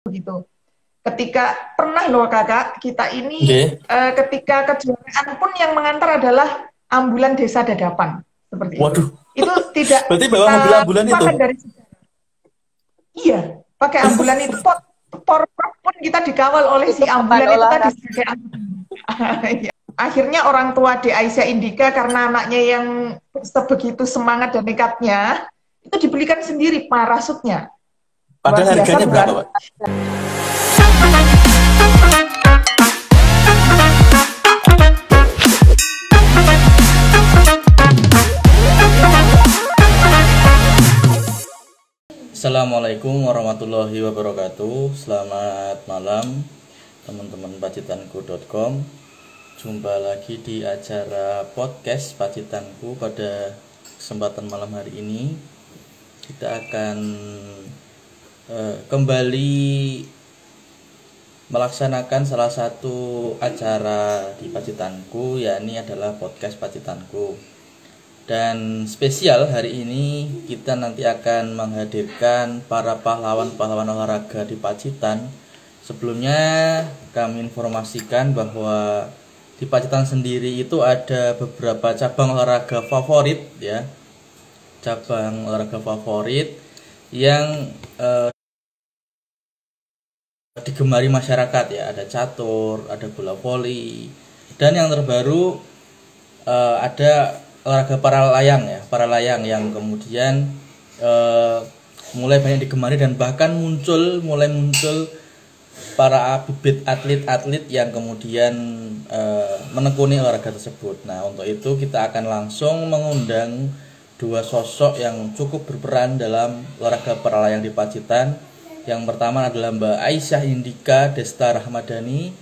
begitu. Ketika pernah loh kakak, kita ini ketika kejuaraan pun yang mengantar adalah ambulan desa Dadapan seperti Waduh. Itu tidak Berarti bawa mobil ambulan itu? Dari sejarah. Iya, pakai ambulan itu pun kita dikawal oleh si ambulan itu tadi sebagai ambulan. Akhirnya orang tua di Aisyah Indika karena anaknya yang sebegitu semangat dan nekatnya itu dibelikan sendiri parasutnya. Padahal harganya berapa, Pak? Assalamualaikum warahmatullahi wabarakatuh. Selamat malam teman-teman pacitanku.com. Jumpa lagi di acara podcast Pacitanku. Pada kesempatan malam hari ini kita akan kembali melaksanakan salah satu acara di Pacitanku, yakni adalah podcast Pacitanku. Dan spesial hari ini kita nanti akan menghadirkan para pahlawan-pahlawan olahraga di Pacitan. Sebelumnya kami informasikan bahwa di Pacitan sendiri itu ada beberapa cabang olahraga favorit ya. Cabang olahraga favorit yang digemari masyarakat ya. Ada catur, ada bola voli, dan yang terbaru ada olahraga para layang yang kemudian mulai banyak digemari dan bahkan mulai muncul para bibit atlet-atlet yang kemudian menekuni olahraga tersebut. Nah, untuk itu kita akan langsung mengundang dua sosok yang cukup berperan dalam olahraga para layang di Pacitan. Yang pertama adalah Mbak Aisyah Indika Desta Rahmadani.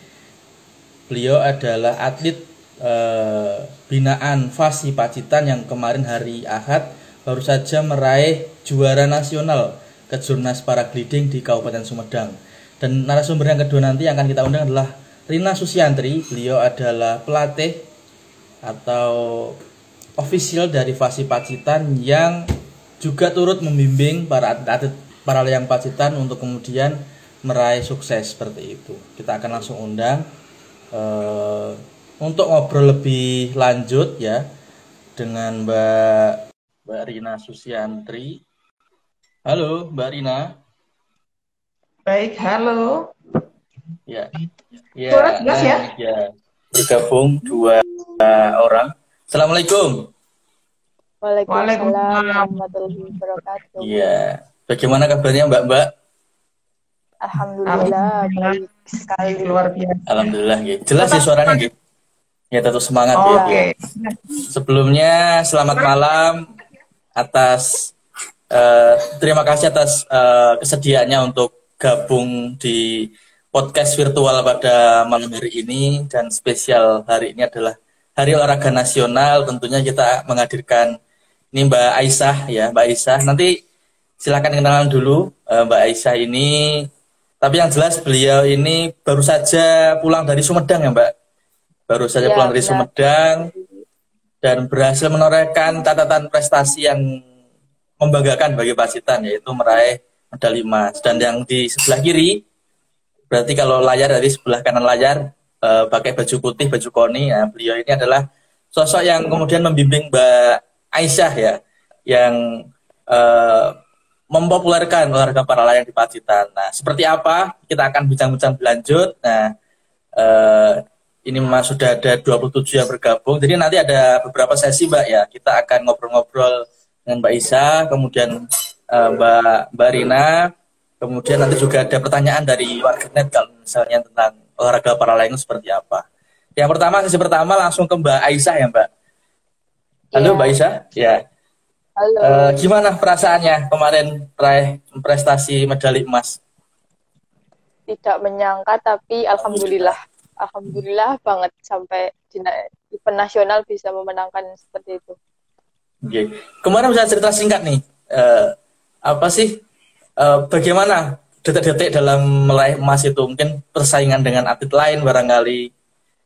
Beliau adalah atlet binaan FASI Pacitan yang kemarin hari Ahad baru saja meraih juara nasional kejurnas paragliding di Kabupaten Sumedang. Dan narasumber yang kedua nanti yang akan kita undang adalah Rina Susiantri. Beliau adalah pelatih atau official dari FASI Pacitan yang juga turut membimbing para atlet para layang Pacitan untuk kemudian meraih sukses seperti itu. Kita akan langsung undang untuk ngobrol lebih lanjut ya dengan Mbak Rina Susiantri. Halo Mbak Rina. Baik, halo. Ya. Suara jelas ya? Ya. Bergabung dua orang. Assalamualaikum. Waalaikumsalam warahmatullahi wabarakatuh. Iya. Bagaimana kabarnya Mbak? Alhamdulillah, baik sekali, luar biasa. Alhamdulillah, gitu. Jelas sih suaranya gitu. Ya, tetap semangat ya. Sebelumnya selamat malam atas terima kasih atas kesediaannya untuk gabung di podcast virtual pada malam hari ini, dan spesial hari ini adalah Hari Olahraga Nasional. Tentunya kita menghadirkan ini Mbak Aisyah ya, Mbak Aisyah. Nanti silakan kenalan dulu Mbak Aisyah ini. Tapi yang jelas beliau ini baru saja pulang dari Sumedang ya Mbak. Baru saja pulang dari Sumedang dan berhasil menorehkan catatan prestasi yang membanggakan bagi Pacitan, yaitu meraih medali emas. Dan yang di sebelah kiri, berarti kalau layar dari sebelah kanan layar pakai baju putih, baju koni ya, beliau ini adalah sosok yang kemudian membimbing Mbak Aisyah ya, yang mempopulerkan olahraga para layang di Pacitan. Nah, seperti apa? Kita akan bincang-bincang berlanjut. Nah, ini memang sudah ada 27 yang bergabung. Jadi nanti ada beberapa sesi Mbak ya. Kita akan ngobrol-ngobrol dengan Mbak Aisyah, kemudian Mbak Rina, kemudian nanti juga ada pertanyaan dari warganet kalau misalnya tentang olahraga para layang seperti apa. Yang pertama, sesi pertama langsung ke Mbak Aisyah ya Mbak. Halo Mbak Aisyah. Ya. Halo. Gimana perasaannya kemarin meraih prestasi medali emas? Tidak menyangka, tapi alhamdulillah banget sampai di event nasional bisa memenangkan seperti itu. Oke. Kemarin bisa cerita singkat nih, bagaimana detik-detik dalam meraih emas itu? Mungkin persaingan dengan atlet lain barangkali.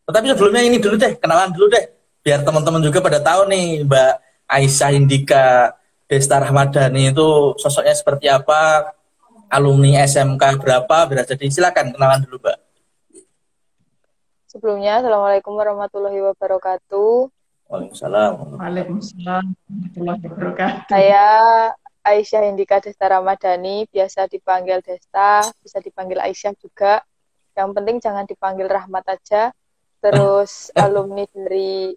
Tetapi sebelumnya ini dulu deh, kenalan dulu deh, biar teman-teman juga pada tahu nih Mbak Aisyah Indika Desta Rahmadani itu sosoknya seperti apa, alumni SMK berapa, berada di, silakan kenalan dulu Mbak. Sebelumnya, Assalamualaikum warahmatullahi wabarakatuh. Waalaikumsalam. Waalaikumsalam warahmatullahi wabarakatuh. Saya Aisyah Indika Desta Ramadhani, biasa dipanggil Desta, bisa dipanggil Aisyah juga. Yang penting jangan dipanggil Rahmat aja. Terus alumni dari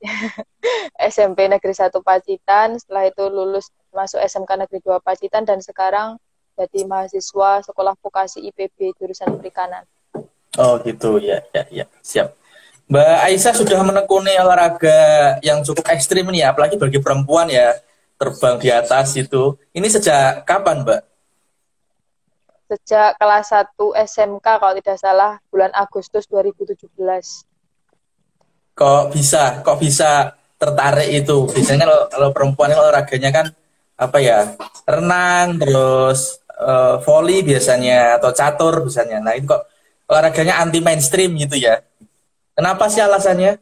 SMP Negeri 1 Pacitan, setelah itu lulus masuk SMK Negeri 2 Pacitan, dan sekarang jadi mahasiswa Sekolah Vokasi IPB jurusan Perikanan. Oh gitu, ya, siap. Mbak Aisyah sudah menekuni olahraga yang cukup ekstrim nih, apalagi bagi perempuan ya, terbang di atas itu. Ini sejak kapan, Mbak? Sejak kelas 1 SMK kalau tidak salah, bulan Agustus 2017. Kok bisa tertarik itu? Biasanya kalau perempuan itu olahraganya kan apa ya, renang, terus volley biasanya, atau catur biasanya. Nah itu kok olahraganya anti mainstream gitu ya? Kenapa sih alasannya?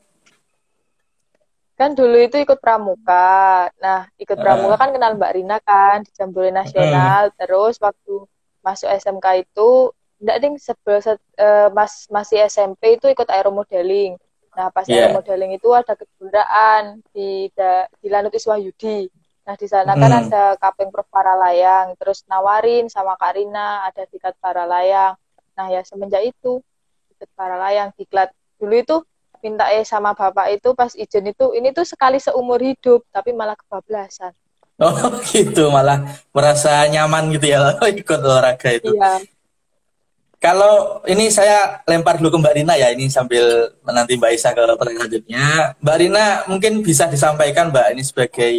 Kan dulu itu ikut pramuka. Nah, ikut pramuka kan kenal Mbak Rina kan di Jambore Nasional. Terus waktu masuk SMK itu, enggak ding, masih SMP itu ikut aeromodeling. Nah, pas aeromodeling itu ada kejuaraan di Lanut Iswahyudi. Nah, di sana kan ada Kapeng Prof Paralayang, terus nawarin sama Kak Rina ada diklat Paralayang. Nah, ya semenjak itu ikut Paralayang, diklat. Dulu itu minta sama bapak itu pas izin itu, ini tuh sekali seumur hidup, tapi malah kebablasan. Oh gitu, malah merasa nyaman gitu ya ikut olahraga itu. Iya. Kalau ini saya lempar dulu ke Mbak Rina ya, ini sambil menanti Mbak Aisyah ke pertanyaan selanjutnya. Mbak Rina mungkin bisa disampaikan Mbak, ini sebagai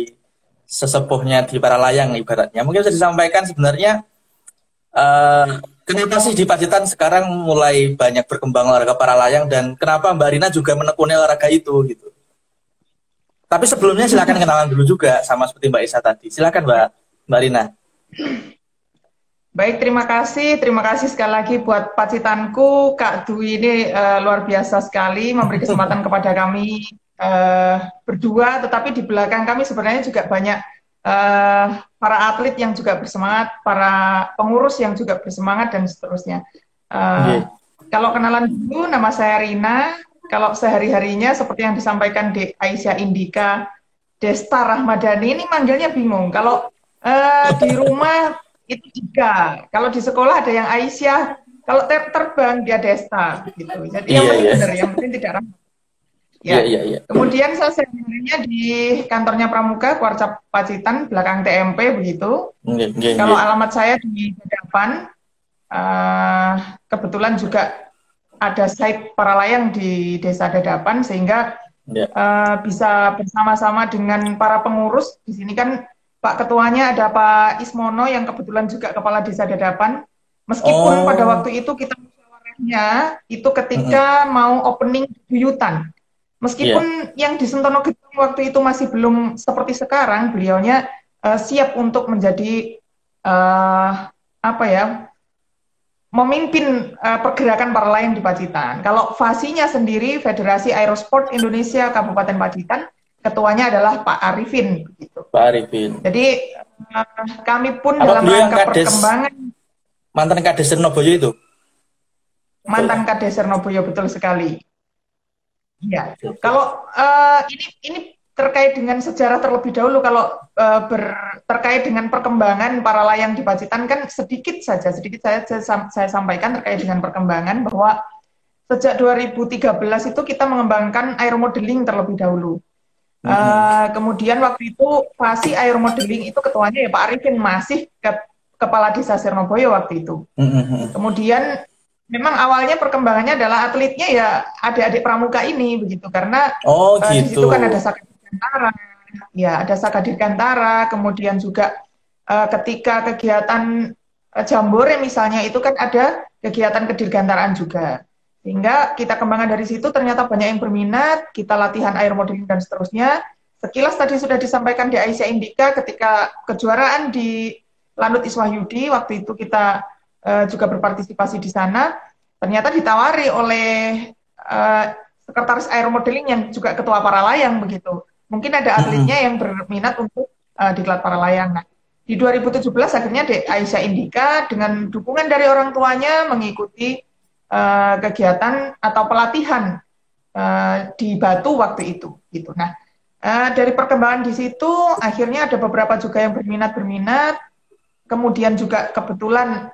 sesepuhnya di Paralayang ibaratnya. Mungkin bisa disampaikan sebenarnya kenapa sih di Pacitan sekarang mulai banyak berkembang olahraga Paralayang, dan kenapa Mbak Rina juga menekuni olahraga itu gitu. Tapi sebelumnya silakan kenalan dulu juga sama seperti Mbak Aisyah tadi. Silakan Mbak Rina. Baik, terima kasih sekali lagi buat Pacitanku. Kak Dwi ini luar biasa sekali memberi kesempatan kepada kami berdua, tetapi di belakang kami sebenarnya juga banyak para atlet yang juga bersemangat, para pengurus yang juga bersemangat, dan seterusnya. Kalau kenalan dulu, nama saya Rina. Kalau sehari-harinya seperti yang disampaikan di Aisyah Indika Desta Ramadhani, ini manggilnya bingung. Kalau di rumah itu Ika, kalau di sekolah ada yang Aisyah, kalau terbang dia Desta gitu. Jadi yang penting benar, yang penting tidak ramah. Kemudian saya sebenarnya di kantornya Pramuka Kuarca Pacitan, belakang TMP begitu. Kalau alamat saya di Dadapan, kebetulan juga ada site Paralayang di Desa Dadapan, sehingga bisa bersama-sama dengan para pengurus. Di sini kan Pak Ketuanya ada Pak Ismono yang kebetulan juga Kepala Desa Dadapan. Meskipun pada waktu itu kita musyawarahnya itu ketika mau opening buyutan. Meskipun yang di Sentono Gedung waktu itu masih belum seperti sekarang, beliaunya siap untuk menjadi memimpin pergerakan Paralayang di Pacitan. Kalau FASI-nya sendiri, Federasi Aerosport Indonesia Kabupaten Pacitan, ketuanya adalah Pak Arifin. Begitu. Pak Arifin. Jadi kami pun dalam rangka perkembangan. Mantan Kades Sernoboyo itu? Mantan Kades Sernoboyo, betul sekali. Ya. Kalau ini terkait dengan sejarah terlebih dahulu, kalau terkait dengan perkembangan Paralayang di Pacitan kan sedikit saya sampaikan terkait dengan perkembangan bahwa sejak 2013 itu kita mengembangkan aeromodeling terlebih dahulu. Kemudian waktu itu FASI aeromodeling itu ketuanya ya Pak Arifin, masih Kepala Desa Sernoboyo waktu itu. Kemudian memang awalnya perkembangannya adalah atletnya ya adik-adik pramuka ini begitu, karena di situ kan ada Saka Dirgantara, ya ada Saka Dirgantara, kemudian juga ketika kegiatan Jambore misalnya itu kan ada kegiatan kedirgantaraan juga. Sehingga kita kembangkan dari situ, ternyata banyak yang berminat, kita latihan air modeling dan seterusnya. Sekilas tadi sudah disampaikan di Aisyah Indika ketika kejuaraan di Lanut Iswahyudi, waktu itu kita juga berpartisipasi di sana, ternyata ditawari oleh sekretaris air modeling yang juga ketua Paralayang begitu. Mungkin ada atletnya yang berminat untuk diklat Paralayang. Nah, Di 2017 akhirnya Dek Aisyah Indika dengan dukungan dari orang tuanya mengikuti kegiatan atau pelatihan di Batu waktu itu. Gitu. Nah, dari perkembangan di situ akhirnya ada beberapa juga yang berminat, kemudian juga kebetulan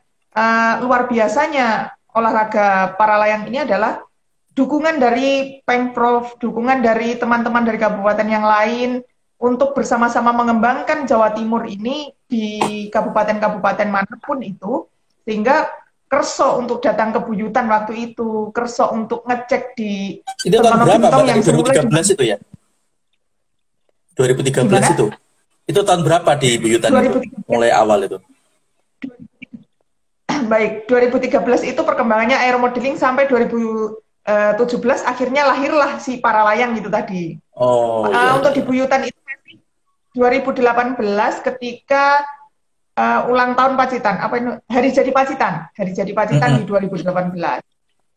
luar biasanya olahraga para layang ini adalah dukungan dari Pemprov, dukungan dari teman-teman dari kabupaten yang lain untuk bersama-sama mengembangkan Jawa Timur ini di kabupaten-kabupaten manapun itu, sehingga kerso untuk datang ke Buyutan waktu itu, kerso untuk ngecek di itu tahun berapa Mbak? Yang 2013 itu ya? 2013 gimana? Itu tahun berapa di Buyutan itu? Mulai awal itu? Baik, 2013 itu perkembangannya aeromodeling sampai 2017 akhirnya lahirlah si para layang itu tadi. Untuk di Buyutan itu 2018 ketika ulang tahun Pacitan, Hari Jadi Pacitan di 2018.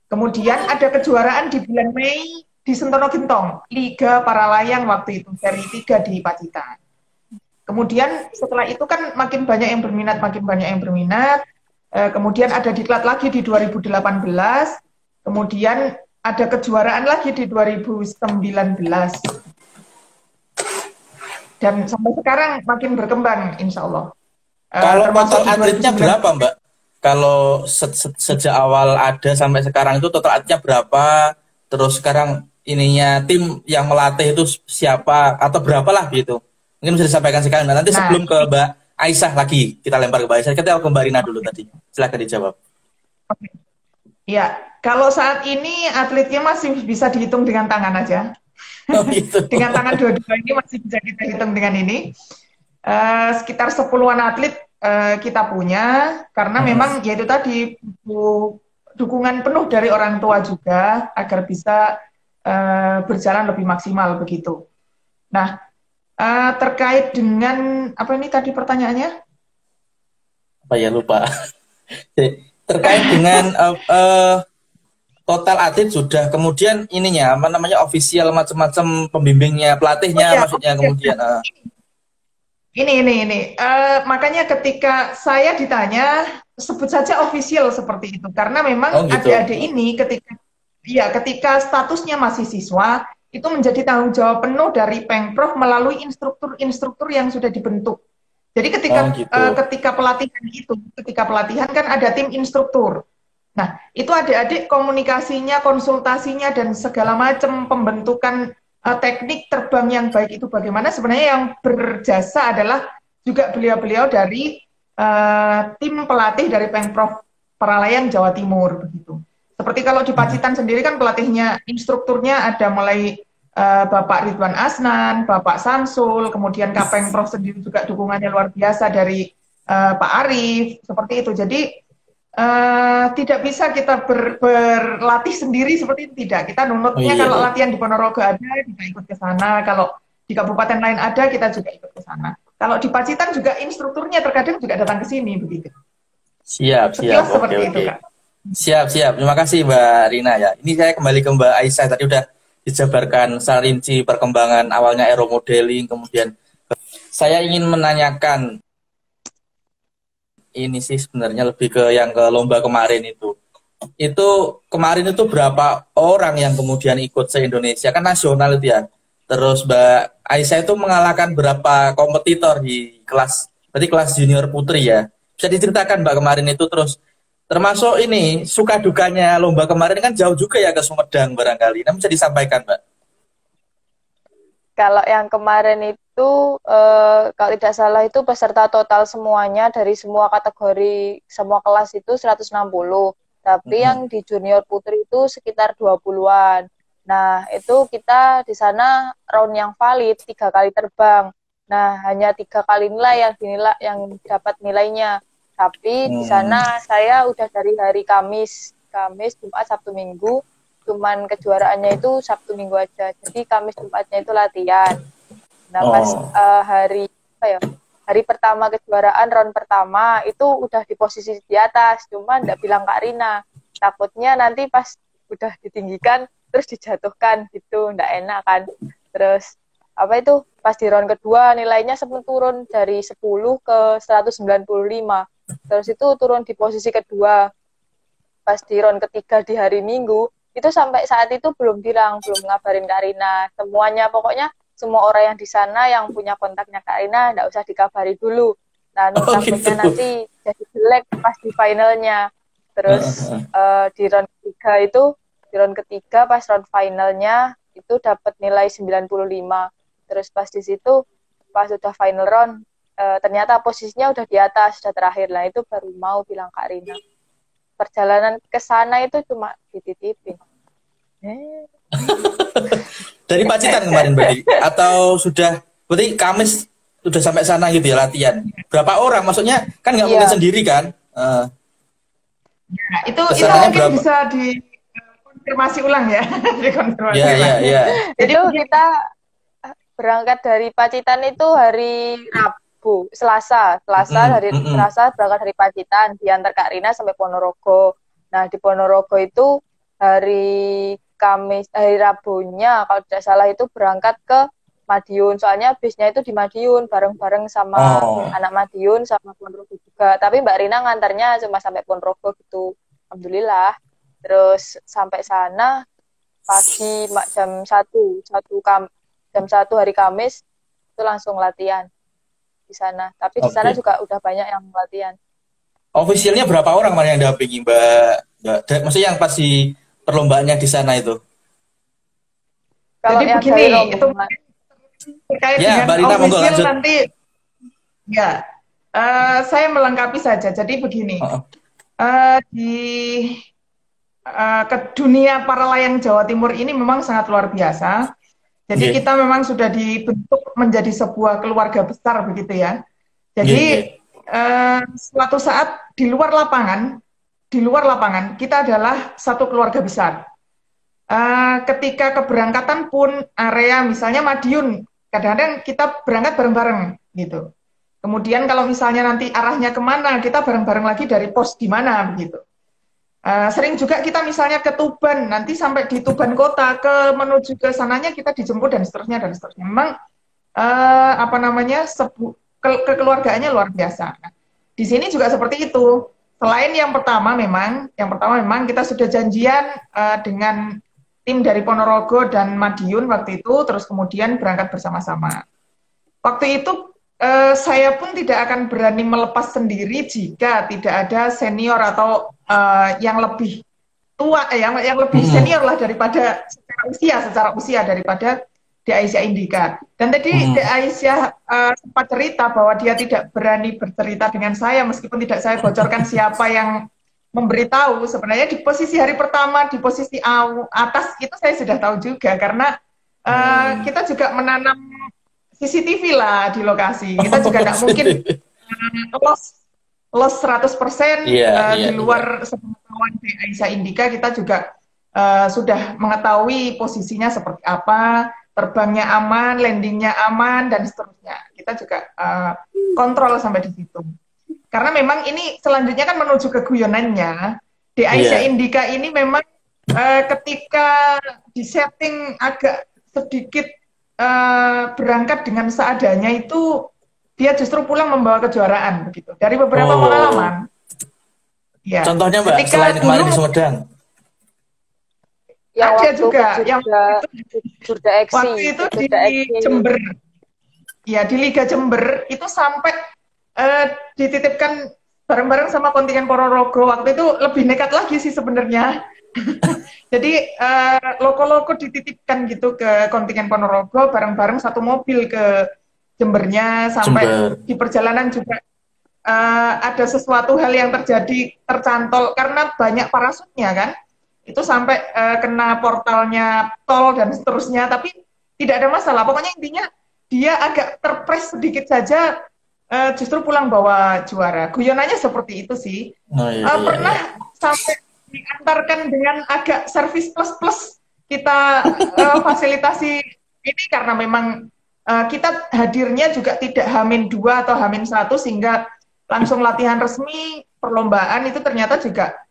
Kemudian ada kejuaraan di bulan Mei di Sentono Gentong, Liga Para Layang waktu itu, seri 3 di Pacitan. Kemudian setelah itu kan makin banyak yang berminat, kemudian ada diklat lagi di 2018, kemudian ada kejuaraan lagi di 2019. Dan sampai sekarang makin berkembang, insya Allah. Kalau total atletnya berapa, Mbak? Kalau sejak awal ada sampai sekarang itu total atletnya berapa? Terus sekarang ininya tim yang melatih itu siapa? Atau berapa lah gitu? Mungkin bisa disampaikan sekali. Nah, nanti sebelum ke Mbak Aisyah lagi, kita lempar ke Mbak Aisyah. Kita ke Mbak Rina dulu tadi. Silahkan dijawab. Oke. Ya, kalau saat ini atletnya masih bisa dihitung dengan tangan aja. Oh, gitu. Dengan tangan dua-dua ini masih bisa kita hitung dengan ini. Sekitar 10-an atlet kita punya, karena memang yaitu tadi dukungan penuh dari orang tua juga agar bisa berjalan lebih maksimal begitu. Nah, terkait dengan apa ini tadi pertanyaannya? Apa ya, lupa. Terkait dengan total atlet sudah, kemudian ininya apa namanya official macam-macam pembimbingnya, pelatihnya, maksudnya kemudian ini makanya ketika saya ditanya sebut saja official seperti itu, karena memang adik-adik ini ketika statusnya masih siswa itu menjadi tanggung jawab penuh dari Pemprov melalui instruktur yang sudah dibentuk. Jadi ketika pelatihan kan ada tim instruktur. Nah, itu adik-adik komunikasinya, konsultasinya, dan segala macam pembentukan teknik terbang yang baik itu bagaimana, sebenarnya yang berjasa adalah juga beliau-beliau dari tim pelatih dari Pemprov Paralayang Jawa Timur begitu. Seperti kalau di Pacitan sendiri kan pelatihnya, instrukturnya ada mulai Bapak Ridwan Asnan, Bapak Samsul, kemudian Kapemprov sendiri juga dukungannya luar biasa dari Pak Arief, seperti itu. Jadi tidak bisa kita berlatih sendiri seperti itu, tidak. Kita nunutnya kalau latihan di Ponorogo ada, kita ikut ke sana. Kalau di kabupaten lain ada, kita juga ikut ke sana. Kalau di Pacitan juga instrukturnya terkadang juga datang ke sini begitu. Siap. Oke. Kak. Siap. Terima kasih Mbak Rina ya. Ini saya kembali ke Mbak Aisyah, tadi udah dijabarkan secara rinci perkembangan awalnya aeromodeling, kemudian saya ingin menanyakan ini sih sebenarnya lebih ke yang ke lomba kemarin itu. Itu kemarin itu berapa orang yang kemudian ikut se-Indonesia, kan nasional itu ya. Terus Mbak Aisyah itu mengalahkan berapa kompetitor di kelas, berarti kelas junior putri ya. Bisa diceritakan Mbak kemarin itu, terus termasuk ini suka dukanya lomba kemarin kan jauh juga ya ke Sumedang barangkali. Nah, bisa disampaikan Mbak. Kalau yang kemarin itu, kalau tidak salah itu peserta total semuanya dari semua kategori, semua kelas itu 160. Tapi yang di junior putri itu sekitar 20-an. Nah, itu kita di sana round yang valid 3 kali terbang. Nah, hanya 3 kali nilai yang dapat nilainya. Tapi di sana saya udah dari hari Kamis, Jumat, Sabtu, Minggu. Cuman kejuaraannya itu Sabtu Minggu aja. Jadi Kamis Jumatnya itu latihan. Nah, pas hari pertama kejuaraan, round pertama itu udah di posisi di atas, cuma nggak bilang Kak Rina. Takutnya nanti pas udah ditinggikan terus dijatuhkan gitu, nggak enak kan. Terus apa itu pas di round kedua nilainya sempat turun dari 10 ke 195. Terus itu turun di posisi kedua. Pas di round ketiga di hari Minggu itu sampai saat itu belum ngabarin Kak Rina. Semuanya pokoknya semua orang yang di sana yang punya kontaknya Kak Rina enggak usah dikabari dulu. Nah, takutnya gitu. nanti jadi jelek pas di finalnya. Terus di round ketiga pas round finalnya itu dapat nilai 95. Terus pas di situ pas udah final round ternyata posisinya udah di atas, sudah terakhir. Lah itu baru mau bilang Kak Rina. Perjalanan ke sana itu cuma dititipin. Dari Pacitan kemarin berarti atau sudah berarti Kamis sudah sampai sana gitu ya latihan. Berapa orang? Maksudnya kan nggak mungkin sendiri kan? Ya, itu mungkin berapa? Bisa dikonfirmasi ulang ya. Dikonfirmasi ulang. Ya. Jadi kita berangkat dari Pacitan itu hari Rabu, Selasa berangkat dari Pacitan, diantar Kak Rina sampai Ponorogo. Nah di Ponorogo itu hari Rabunya kalau tidak salah itu berangkat ke Madiun, soalnya bisnya itu di Madiun bareng-bareng sama anak Madiun sama Ponorogo juga. Tapi Mbak Rina ngantarnya cuma sampai Ponorogo gitu, alhamdulillah. Terus sampai sana pagi jam 1 hari Kamis itu langsung latihan di sana. Tapi di sana juga udah banyak yang latihan. Ofisialnya berapa orang yang dampingi Mbak? Maksudnya yang pasti perlombaannya di sana itu? Kalau jadi begini, itu terkait dengan official nanti ya saya melengkapi saja. Jadi begini, ke dunia para layang Jawa Timur ini memang sangat luar biasa. Jadi kita memang sudah dibentuk menjadi sebuah keluarga besar begitu ya. Jadi suatu saat di luar lapangan kita adalah satu keluarga besar. Ketika keberangkatan pun area misalnya Madiun, kadang-kadang kita berangkat bareng-bareng gitu. Kemudian kalau misalnya nanti arahnya kemana, kita bareng-bareng lagi dari pos di mana begitu. Sering juga kita misalnya ke Tuban, nanti sampai di Tuban kota menuju ke sananya kita dijemput dan seterusnya. Memang kekeluargaannya luar biasa. Nah, di sini juga seperti itu. Selain yang pertama memang kita sudah janjian dengan tim dari Ponorogo dan Madiun waktu itu, terus kemudian berangkat bersama-sama. Waktu itu saya pun tidak akan berani melepas sendiri jika tidak ada senior atau yang lebih tua, yang lebih senior lah daripada secara usia daripada Dek Aisyah Indika. Dan tadi Dek Aisyah sempat cerita bahwa dia tidak berani bercerita dengan saya meskipun tidak saya bocorkan siapa yang memberitahu. Sebenarnya di posisi hari pertama, di posisi atas itu saya sudah tahu juga karena kita juga menanam CCTV lah di lokasi. Kita juga tidak mungkin loss 100% di luar sepengetahuan Dek Aisyah Indika. Kita juga sudah mengetahui posisinya seperti apa, terbangnya aman, landingnya aman, dan seterusnya. Kita juga kontrol sampai di situ. Karena memang ini selanjutnya kan menuju ke guyonannya. Dek Aisyah Indika ini memang ketika disetting agak sedikit berangkat dengan seadanya itu, dia justru pulang membawa kejuaraan begitu. Dari beberapa pengalaman. Ya. Contohnya Mbak, selain kemarin di Sumedang. Ada juga yang waktu itu di Jember. Ya, di Liga Jember itu sampai dititipkan bareng-bareng sama kontingen Ponorogo. Waktu itu lebih nekat lagi sih sebenarnya. Jadi loko-loko dititipkan gitu ke kontingen Ponorogo bareng-bareng satu mobil ke Jembernya. Sampai di perjalanan juga ada sesuatu hal yang tercantol karena banyak parasutnya kan. Itu sampai kena portalnya tol dan seterusnya, tapi tidak ada masalah. Pokoknya intinya dia agak terpres sedikit saja, justru pulang bawa juara. Guyonannya seperti itu sih. Pernah sampai diantarkan dengan agak servis plus kita fasilitasi ini karena memang kita hadirnya juga tidak H-2 atau H-1 sehingga langsung latihan resmi perlombaan itu ternyata juga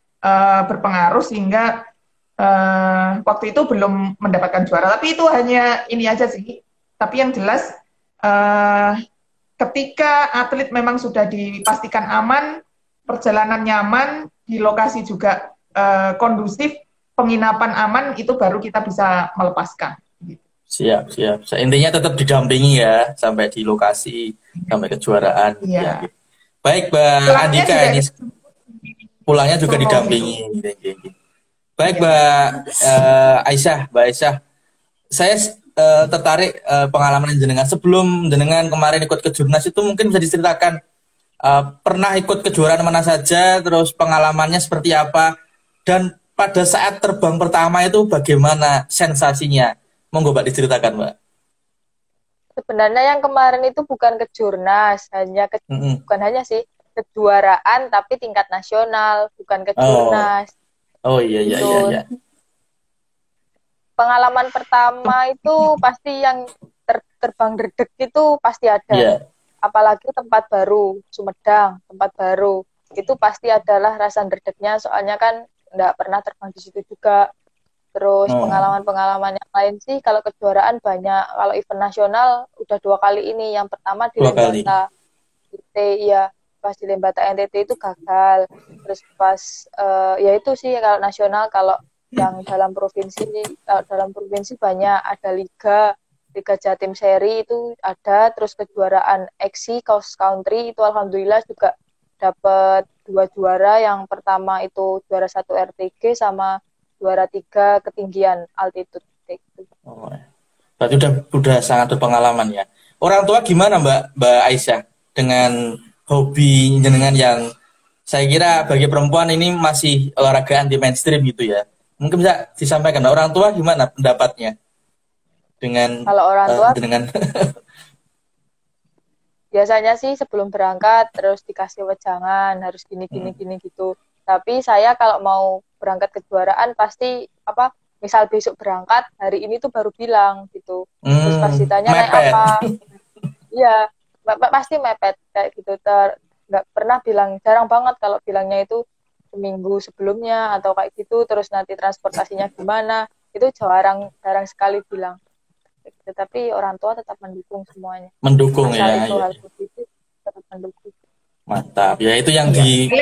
berpengaruh sehingga waktu itu belum mendapatkan juara. Tapi itu hanya ini aja sih, Tapi yang jelas ketika atlet memang sudah dipastikan aman, perjalanan nyaman, di lokasi juga kondusif, penginapan aman, itu baru kita bisa melepaskan. Siap. Intinya tetap didampingi ya sampai di lokasi, sampai kejuaraan. Iya. Ya. Baik, Mbak Andika, ini pulangnya juga didampingi. Baik, Mbak Aisyah, saya tertarik pengalaman jenengan sebelum jenengan kemarin ikut Kejurnas itu, mungkin bisa diceritakan pernah ikut kejuaraan mana saja, terus pengalamannya seperti apa, dan pada saat terbang pertama itu bagaimana sensasinya? Monggo Mbak diceritakan, Mbak. Sebenarnya yang kemarin itu bukan Kejurnas, bukan hanya sih kejuaraan tapi tingkat nasional, bukan Kejurnas. Oh iya. Pengalaman pertama itu pasti yang terbang derdek itu pasti ada. Yeah. Apalagi tempat baru, Sumedang, tempat baru. Itu pasti adalah rasa derdeknya, soalnya kan nggak pernah terbang di situ juga. Terus pengalaman-pengalaman yang lain sih, kalau kejuaraan banyak. Kalau event nasional udah 2 kali ini. Yang pertama di Lembata NTT, ya pas di Lembata NTT itu gagal. Terus pas ya itu sih kalau nasional. Kalau yang dalam provinsi banyak, ada Liga Jatim Seri itu ada, terus kejuaraan XC cross country itu alhamdulillah juga dapat 2 juara. Yang pertama itu juara 1 RTG sama juara 3 ketinggian altitude. Oh, berarti udah sangat berpengalaman ya. Orang tua gimana Mbak Aisyah dengan hobi jenengan yang saya kira bagi perempuan ini masih olahraga anti mainstream gitu ya. Mungkin bisa disampaikan orang tua gimana pendapatnya dengan kalau orang tua dengan biasanya sih sebelum berangkat terus dikasih wejangan harus gini gitu. Tapi saya kalau mau berangkat kejuaraan pasti misal besok berangkat, hari ini tuh baru bilang gitu. Terus pas ditanya naik apa, iya pasti mepet kayak gitu. Nggak pernah bilang, jarang banget kalau bilangnya itu seminggu sebelumnya atau kayak gitu. Terus nanti transportasinya gimana, itu jarang sekali bilang. Tetapi orang tua tetap mendukung semuanya. Mendukung ya. Itu hal positif, tetap mendukung. Mantap. Ya itu yang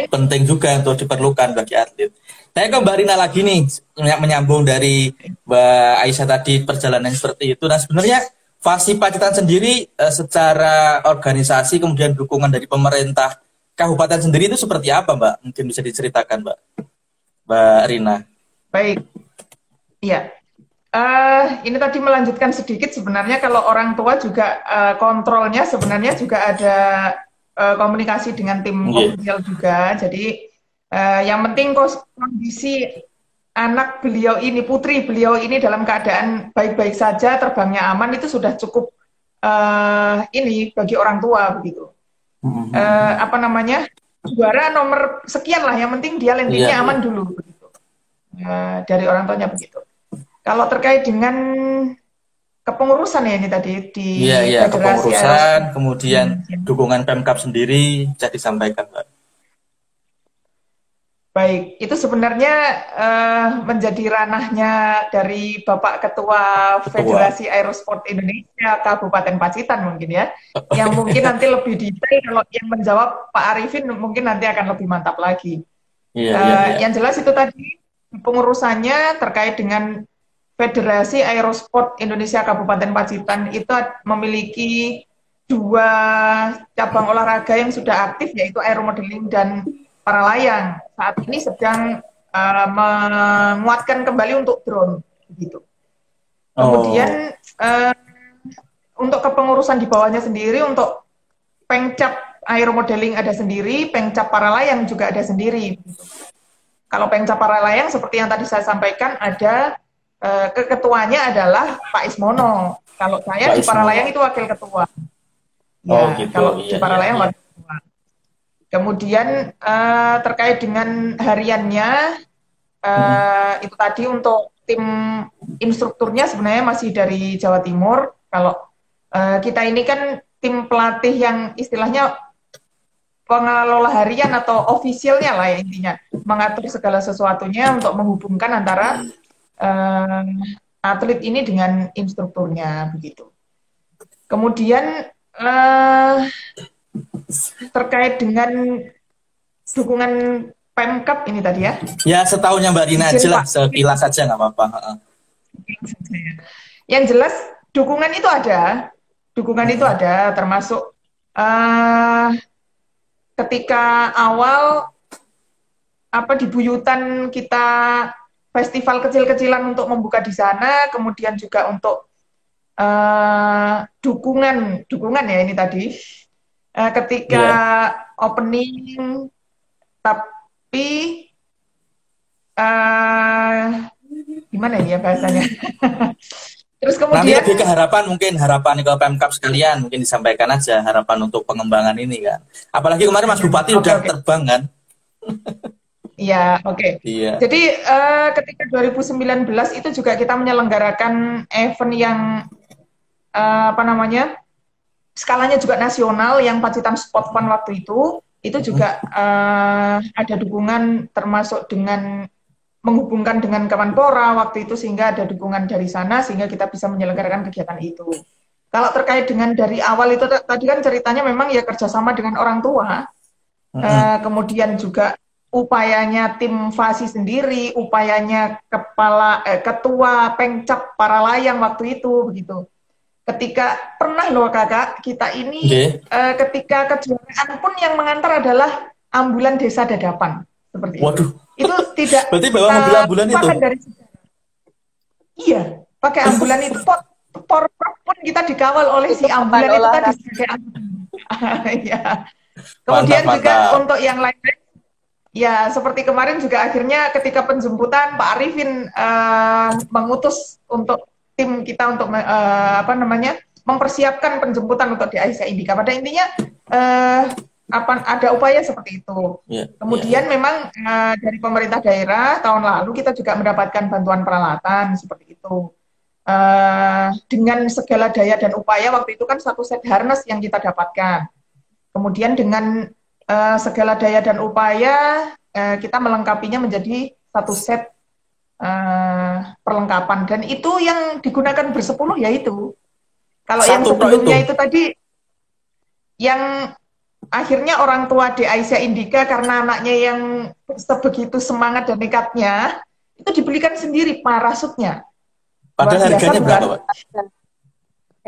penting juga untuk diperlukan bagi atlet. Saya ke Mbak Rina lagi nih, menyambung dari Mbak Aisyah tadi perjalanan seperti itu. Nah sebenarnya Fasi Pacitan sendiri secara organisasi kemudian dukungan dari pemerintah kabupaten sendiri itu seperti apa Mbak? Mungkin bisa diceritakan Mbak Rina. Baik. Iya. Ini tadi melanjutkan sedikit, sebenarnya kalau orang tua juga kontrolnya sebenarnya juga ada komunikasi dengan tim ofisial juga. Jadi yang penting kondisi anak beliau ini, putri beliau ini dalam keadaan baik-baik saja, terbangnya aman, itu sudah cukup ini bagi orang tua begitu. Juara nomor sekian lah, yang penting dia landingnya aman dulu begitu. Dari orang tuanya begitu. Kalau terkait dengan kepengurusan ya ini tadi di kepengurusan, kemudian dukungan Pemkab sendiri bisa disampaikan, Mbak. Baik, itu sebenarnya menjadi ranahnya dari Bapak Ketua Federasi Aerosport Indonesia Kabupaten Pacitan mungkin ya, yang mungkin nanti lebih detail. Kalau yang menjawab Pak Arifin mungkin nanti akan lebih mantap lagi. Yang jelas itu tadi pengurusannya terkait dengan Federasi Aerosport Indonesia Kabupaten Pacitan itu memiliki 2 cabang olahraga yang sudah aktif, yaitu aeromodeling dan para layang. Saat ini sedang menguatkan kembali untuk drone, begitu. Kemudian untuk kepengurusan di bawahnya sendiri, untuk Pengcap aeromodeling ada sendiri, Pengcap para layang juga ada sendiri. Begitu. Kalau Pengcap para layang seperti yang tadi saya sampaikan ada keketuanya adalah Pak Ismono. Kalau saya di para layang itu wakil ketua. Gitu. Kalau di para layang wakil ketua. Kemudian terkait dengan hariannya, itu tadi untuk tim instrukturnya sebenarnya masih dari Jawa Timur. Kalau kita ini kan tim pelatih yang istilahnya pengelola harian atau ofisialnya lah ya intinya, mengatur segala sesuatunya untuk menghubungkan antara atlet ini dengan instrukturnya begitu. Kemudian terkait dengan dukungan Pemkab ini tadi ya. Ya, setahunnya Mbak Rina aja lah, sekilas saja nggak apa-apa. Yang jelas dukungan itu ada, termasuk ketika awal di buyutan kita festival kecil-kecilan untuk membuka di sana, kemudian juga untuk dukungan ya ini tadi ketika opening, tapi gimana ini ya bahasanya? Terus kemudian nanti lebih ke harapan, mungkin harapan ke Pemkab sekalian mungkin disampaikan aja harapan untuk pengembangan ini kan. Apalagi kemarin Mas Bupati udah terbang kan. Iya, oke. Iya. Jadi ketika 2019 itu juga kita menyelenggarakan event yang skalanya juga nasional, yang Pacitan Sport Fun waktu itu juga ada dukungan termasuk dengan menghubungkan dengan Kemenpora waktu itu, sehingga ada dukungan dari sana sehingga kita bisa menyelenggarakan kegiatan itu. Kalau terkait dengan dari awal itu tadi kan ceritanya memang ya kerjasama dengan orang tua, kemudian juga upayanya tim FASI sendiri, upayanya ketua Pengcap para layang waktu itu begitu. Ketika pernah loh kakak kita ini ketika kejuaraan pun yang mengantar adalah ambulan desa Dadapan seperti Waduh. Itu tidak berarti bawa mobil ambulan itu dari sejarah. Iya, pakai ambulan itu pun kita dikawal oleh si ambulan itu tadi sebagai ya. Kemudian mantap, juga untuk yang lain ya seperti kemarin juga akhirnya ketika penjemputan Pak Arifin mengutus untuk tim kita untuk mempersiapkan penjemputan untuk di Aisyah Indika. Pada intinya ada upaya seperti itu. Kemudian memang dari pemerintah daerah tahun lalu kita juga mendapatkan bantuan peralatan seperti itu. Dengan segala daya dan upaya waktu itu kan 1 set harness yang kita dapatkan. Kemudian dengan segala daya dan upaya kita melengkapinya menjadi 1 set perlengkapan, dan itu yang digunakan bersepuluh yaitu. Kalau yang sebelumnya itu tadi yang akhirnya orang tua di Aisyah Indika karena anaknya yang sebegitu semangat dan nekatnya itu dibelikan sendiri parasutnya. Padahal harganya berapa, Pak?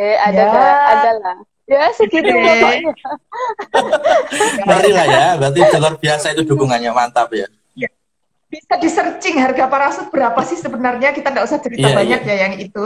Ada lah. Ya segitu pokoknya. Marilah ya, berarti luar biasa itu dukungannya, mantap ya. Bisa di-searching harga parasut berapa sih sebenarnya, kita nggak usah cerita banyak ya yang itu.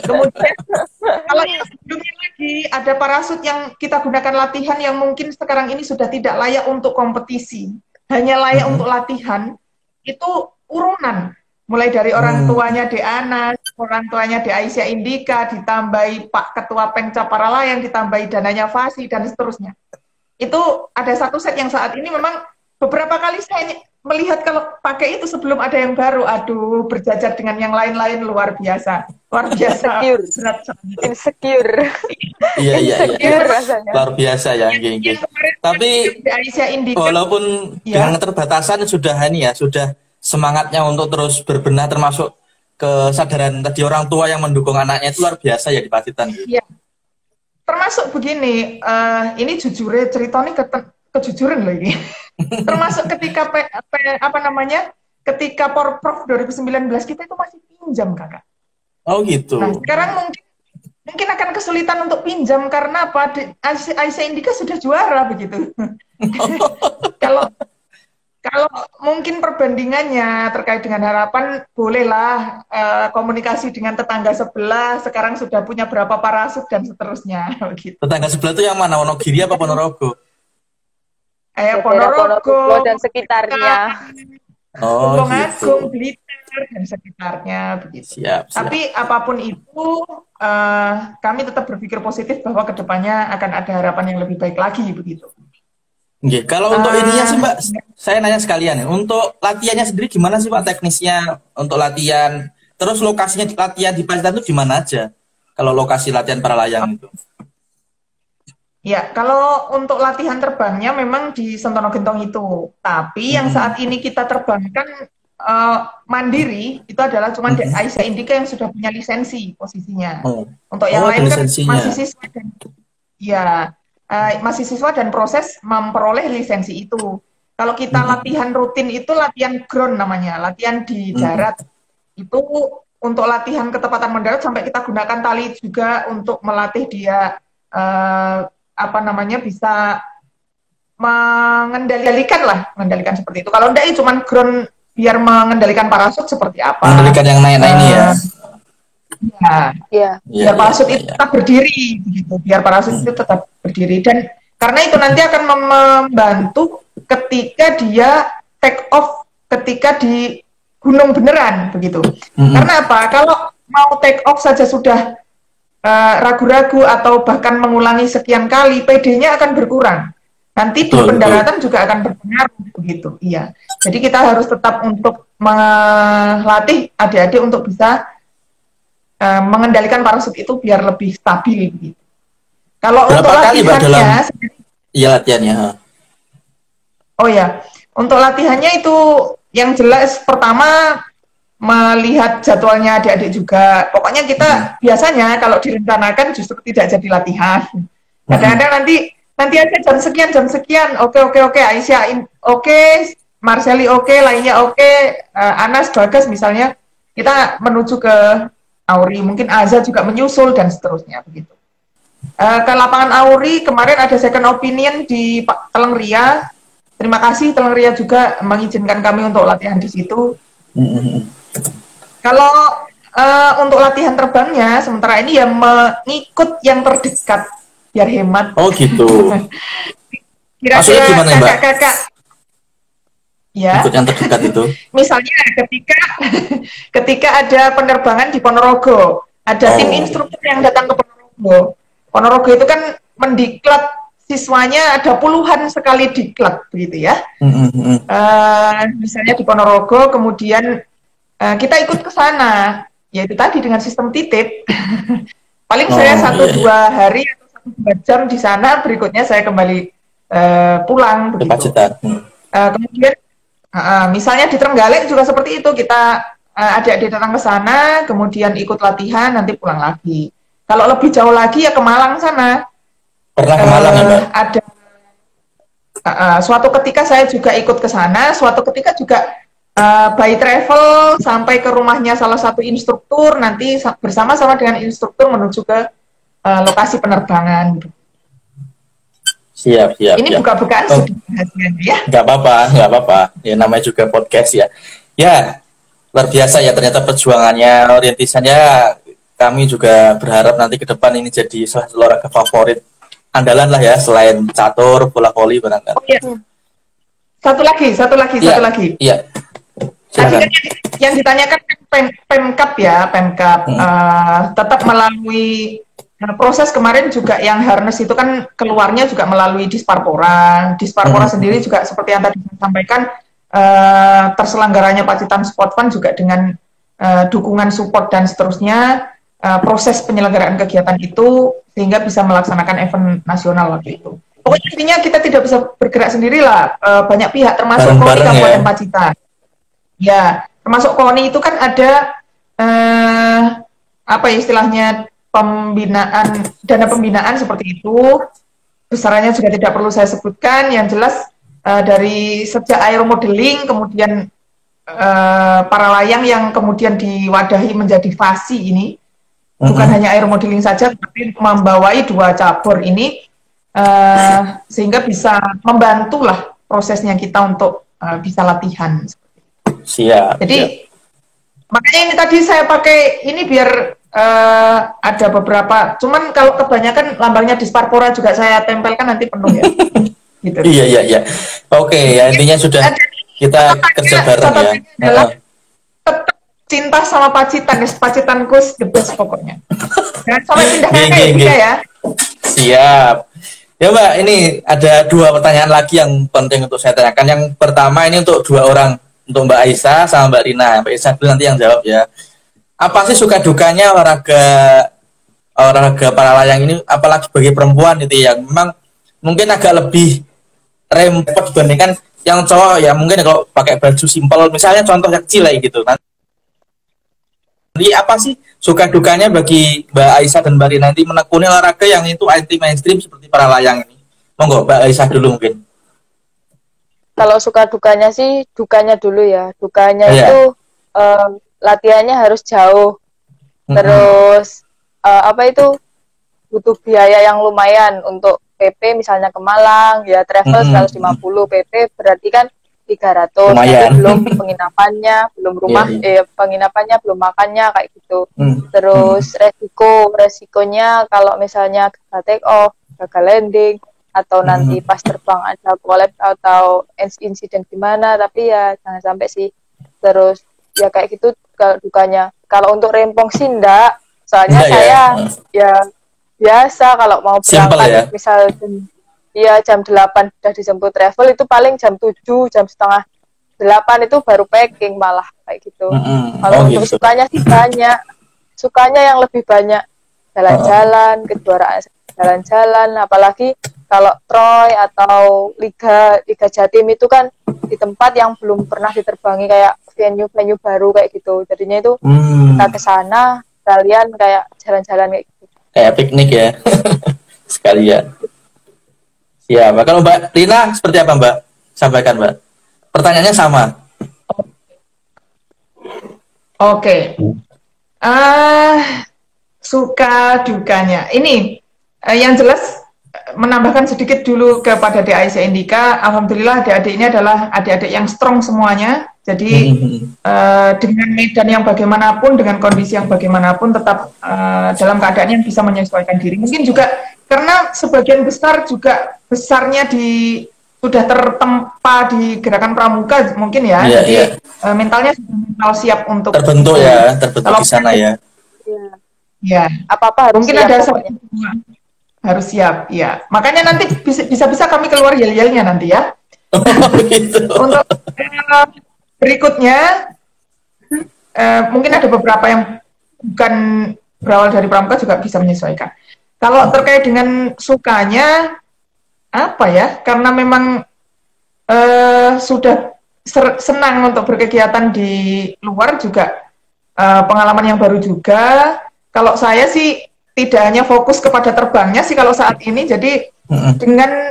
Kemudian kalau yang sebelumnya lagi ada parasut yang kita gunakan latihan yang mungkin sekarang ini sudah tidak layak untuk kompetisi, hanya layak untuk latihan, itu urunan. Mulai dari orang tuanya di Anas, orang tuanya di Aisyah Indika, ditambahi Pak Ketua Pengcap para layang, ditambahi dananya FASI, dan seterusnya. Itu ada 1 set yang saat ini memang beberapa kali saya melihat kalau pakai itu sebelum ada yang baru, aduh berjajar dengan yang lain-lain luar biasa. Insecure. Iya. Rasanya. Luar biasa ya. Tapi walaupun dengan keterbatasan sudah semangatnya untuk terus berbenah, termasuk kesadaran tadi orang tua yang mendukung anaknya itu luar biasa ya di Pacitan. Iya. Termasuk begini, ini jujur ceritanya kejujuran loh ini. Termasuk ketika ketika Porprov 2019 kita itu masih pinjam kakak. Oh gitu. Nah sekarang mungkin akan kesulitan untuk pinjam karena apa? Aisyah Indika sudah juara begitu. Kalau mungkin perbandingannya terkait dengan harapan, bolehlah komunikasi dengan tetangga sebelah. Sekarang sudah punya berapa parasut dan seterusnya. Gitu. Tetangga sebelah itu yang mana? Wonogiri apa Ponorogo? Ponorogo dan sekitarnya. Oh, Agung, Blitar dan sekitarnya begitu. Siap. Tapi apapun itu, kami tetap berpikir positif bahwa kedepannya akan ada harapan yang lebih baik lagi begitu. Oke, kalau untuk ininya sih Mbak, saya nanya sekalian ya. Untuk latihannya sendiri gimana sih Pak teknisnya untuk latihan? Terus lokasinya latihan di Pacitan itu gimana aja? Kalau lokasi latihan para layang itu? Ya, kalau untuk latihan terbangnya memang di Sentono Gentong itu. Tapi yang saat ini kita terbangkan mandiri itu adalah cuma Aisyah Indika yang sudah punya lisensi posisinya. Untuk yang lain kan masih siswa dan masih siswa dan proses memperoleh lisensi itu. Kalau kita latihan rutin itu latihan ground namanya, latihan di darat. Itu untuk latihan ketepatan mendarat sampai kita gunakan tali juga untuk melatih dia bisa mengendalikan seperti itu. Kalau enggak cuma ground biar mengendalikan parasut seperti apa? Mengendalikan yang naik-naik ini ya. Biar parasut itu tetap berdiri gitu. Biar parasut itu tetap berdiri dan karena itu nanti akan membantu ketika dia take off ketika di gunung beneran begitu. Karena apa? Kalau mau take off saja sudah ragu-ragu atau bahkan mengulangi sekian kali, PD-nya akan berkurang. Nanti di pendaratan juga akan berpengaruh begitu. Iya. Jadi kita harus tetap untuk melatih adik-adik untuk bisa mengendalikan parasut itu biar lebih stabil begitu. Kalau untuk latihannya, latihannya. Oh ya, untuk latihannya itu yang jelas pertama melihat jadwalnya adik-adik juga. Pokoknya kita biasanya kalau direncanakan justru tidak jadi latihan. Kadang-kadang nanti aja jam sekian, oke, Aisyah oke, Marseli oke, lainnya oke, Anas, Bagas misalnya, kita menuju ke Auri, mungkin Azza juga menyusul dan seterusnya begitu. Ke lapangan Auri kemarin ada second opinion di Telengria. Terima kasih Telengria juga mengizinkan kami untuk latihan di situ. Kalau untuk latihan terbangnya sementara ini ya mengikut yang terdekat biar hemat. Oh gitu. Kira-kira kakak-kakak ya. Ikut yang terdekat itu. Misalnya ketika ada penerbangan di Ponorogo, ada tim instruktur yang datang ke Ponorogo. Ponorogo itu kan mendiklat siswanya ada puluhan sekali diklat begitu ya. Misalnya di Ponorogo, kemudian kita ikut ke sana, yaitu tadi dengan sistem titip. Paling saya 1-2 hari atau 1-2 jam di sana, berikutnya saya kembali pulang begitu. Kemudian misalnya di Trenggalek juga seperti itu, kita adik-adik datang ke sana, kemudian ikut latihan, nanti pulang lagi. Kalau lebih jauh lagi ya ke Malang sana. Pernah ke Malang ya, Mbak? Ada suatu ketika saya juga ikut ke sana, suatu ketika juga by travel sampai ke rumahnya salah satu instruktur, nanti bersama-sama dengan instruktur menuju ke lokasi penerbangan. Siap. Ini buka-bukaan ya? Nggak apa-apa. Ya namanya juga podcast ya. Ya, luar biasa ya ternyata perjuangannya, orientasinya. Kami juga berharap nanti ke depan ini jadi salah satu olahraga favorit andalan lah ya, selain catur, bola voli barangkali. Oh, iya. Satu lagi. Iya. Tadi kan yang ditanyakan Pemkap ya, Pemkap tetap melalui proses kemarin juga yang harness itu kan keluarnya juga melalui Disparpora. Disparpora sendiri juga seperti yang tadi saya sampaikan terselenggaranya Pacitan Sport Fund juga dengan dukungan support dan seterusnya. Proses penyelenggaraan kegiatan itu sehingga bisa melaksanakan event nasional waktu itu. Pokoknya intinya kita tidak bisa bergerak sendirilah, banyak pihak termasuk KONI Kabupaten Pacitan. Ya, termasuk KONI itu kan ada istilahnya dana pembinaan seperti itu. Besarannya juga tidak perlu saya sebutkan. Yang jelas dari sejak aeromodeling kemudian para layang yang kemudian diwadahi menjadi FASI ini. Bukan hanya aeromodeling saja, tapi membawai 2 cabur ini sehingga bisa membantulah prosesnya kita untuk bisa latihan. Siap. Jadi makanya ini tadi saya pakai ini biar ada beberapa. Cuman kalau kebanyakan lambangnya Disparpora juga saya tempelkan nanti penuh ya. Gitu. Iya. Oke, ya intinya sudah kita kerja bareng ya. Tetap cinta sama Pacitan, Pacitanku the best pokoknya. Jangan sampai pindah juga ya. Siap. Ya Mbak, ini ada 2 pertanyaan lagi yang penting untuk saya tanyakan. Yang pertama ini untuk 2 orang, untuk Mbak Aisyah sama Mbak Rina. Mbak Aisyah dulu nanti yang jawab ya. Apa sih suka dukanya olahraga para layang ini, apalagi bagi perempuan itu yang memang mungkin agak lebih repot dibandingkan yang cowok ya mungkin kalau pakai baju simpel, misalnya contoh kecil lah gitu. Nanti apa sih suka dukanya bagi Mbak Aisyah dan Mbak Rina nanti menekuni olahraga yang itu anti mainstream seperti para layang ini? Monggo Mbak Aisyah dulu mungkin. Kalau suka dukanya sih, dukanya dulu ya. Dukanya itu latihannya harus jauh. Terus apa itu butuh biaya yang lumayan untuk PP misalnya ke Malang ya, travel 150, PP berarti kan 300. Tapi belum penginapannya, belum rumah, penginapannya, belum makannya kayak gitu. Terus resikonya kalau misalnya gagal take off, gagal landing, atau nanti pas terbang ada collapse atau insiden gimana, tapi ya jangan sampai sih. Terus ya kayak gitu kalau dukanya. Kalau untuk rempong sih enggak, soalnya saya ya biasa kalau mau berangkat misal jam 8 udah dijemput travel, itu paling jam 7, jam setengah 8 itu baru packing malah kayak gitu. Kalau untuk sukanya sih banyak. Sukanya yang lebih banyak jalan-jalan, kejuaraan jalan-jalan, apalagi kalau Troy atau Liga Jatim itu kan di tempat yang belum pernah diterbangi, kayak venue baru kayak gitu. Jadinya itu kita ke sana kalian kayak jalan-jalan kayak gitu. Kayak piknik ya. Sekalian. Ya, kalau Mbak Rina seperti apa Mbak? Sampaikan Mbak. Pertanyaannya sama. Oke. Suka dukanya. Ini yang jelas menambahkan sedikit dulu kepada Dek Aisyah Indika. Alhamdulillah adik-adik ini adalah adik-adik yang strong semuanya. Jadi dengan medan yang bagaimanapun, dengan kondisi yang bagaimanapun, tetap dalam keadaan yang bisa menyesuaikan diri. Mungkin juga karena sebagian besar juga besarnya sudah tertempa di gerakan pramuka mungkin ya. Jadi mentalnya sudah siap untuk terbentuk di sana ya. Ya. Apa-apa harus mungkin siap, ada harus siap, ya. Makanya nanti bisa kami keluar yel-yelnya nanti ya. Gitu. Untuk berikutnya, mungkin ada beberapa yang bukan berawal dari pramuka juga bisa menyesuaikan. Kalau terkait dengan sukanya, apa ya? Karena memang sudah senang untuk berkegiatan di luar juga, pengalaman yang baru juga. Kalau saya sih tidak hanya fokus kepada terbangnya sih kalau saat ini, jadi dengan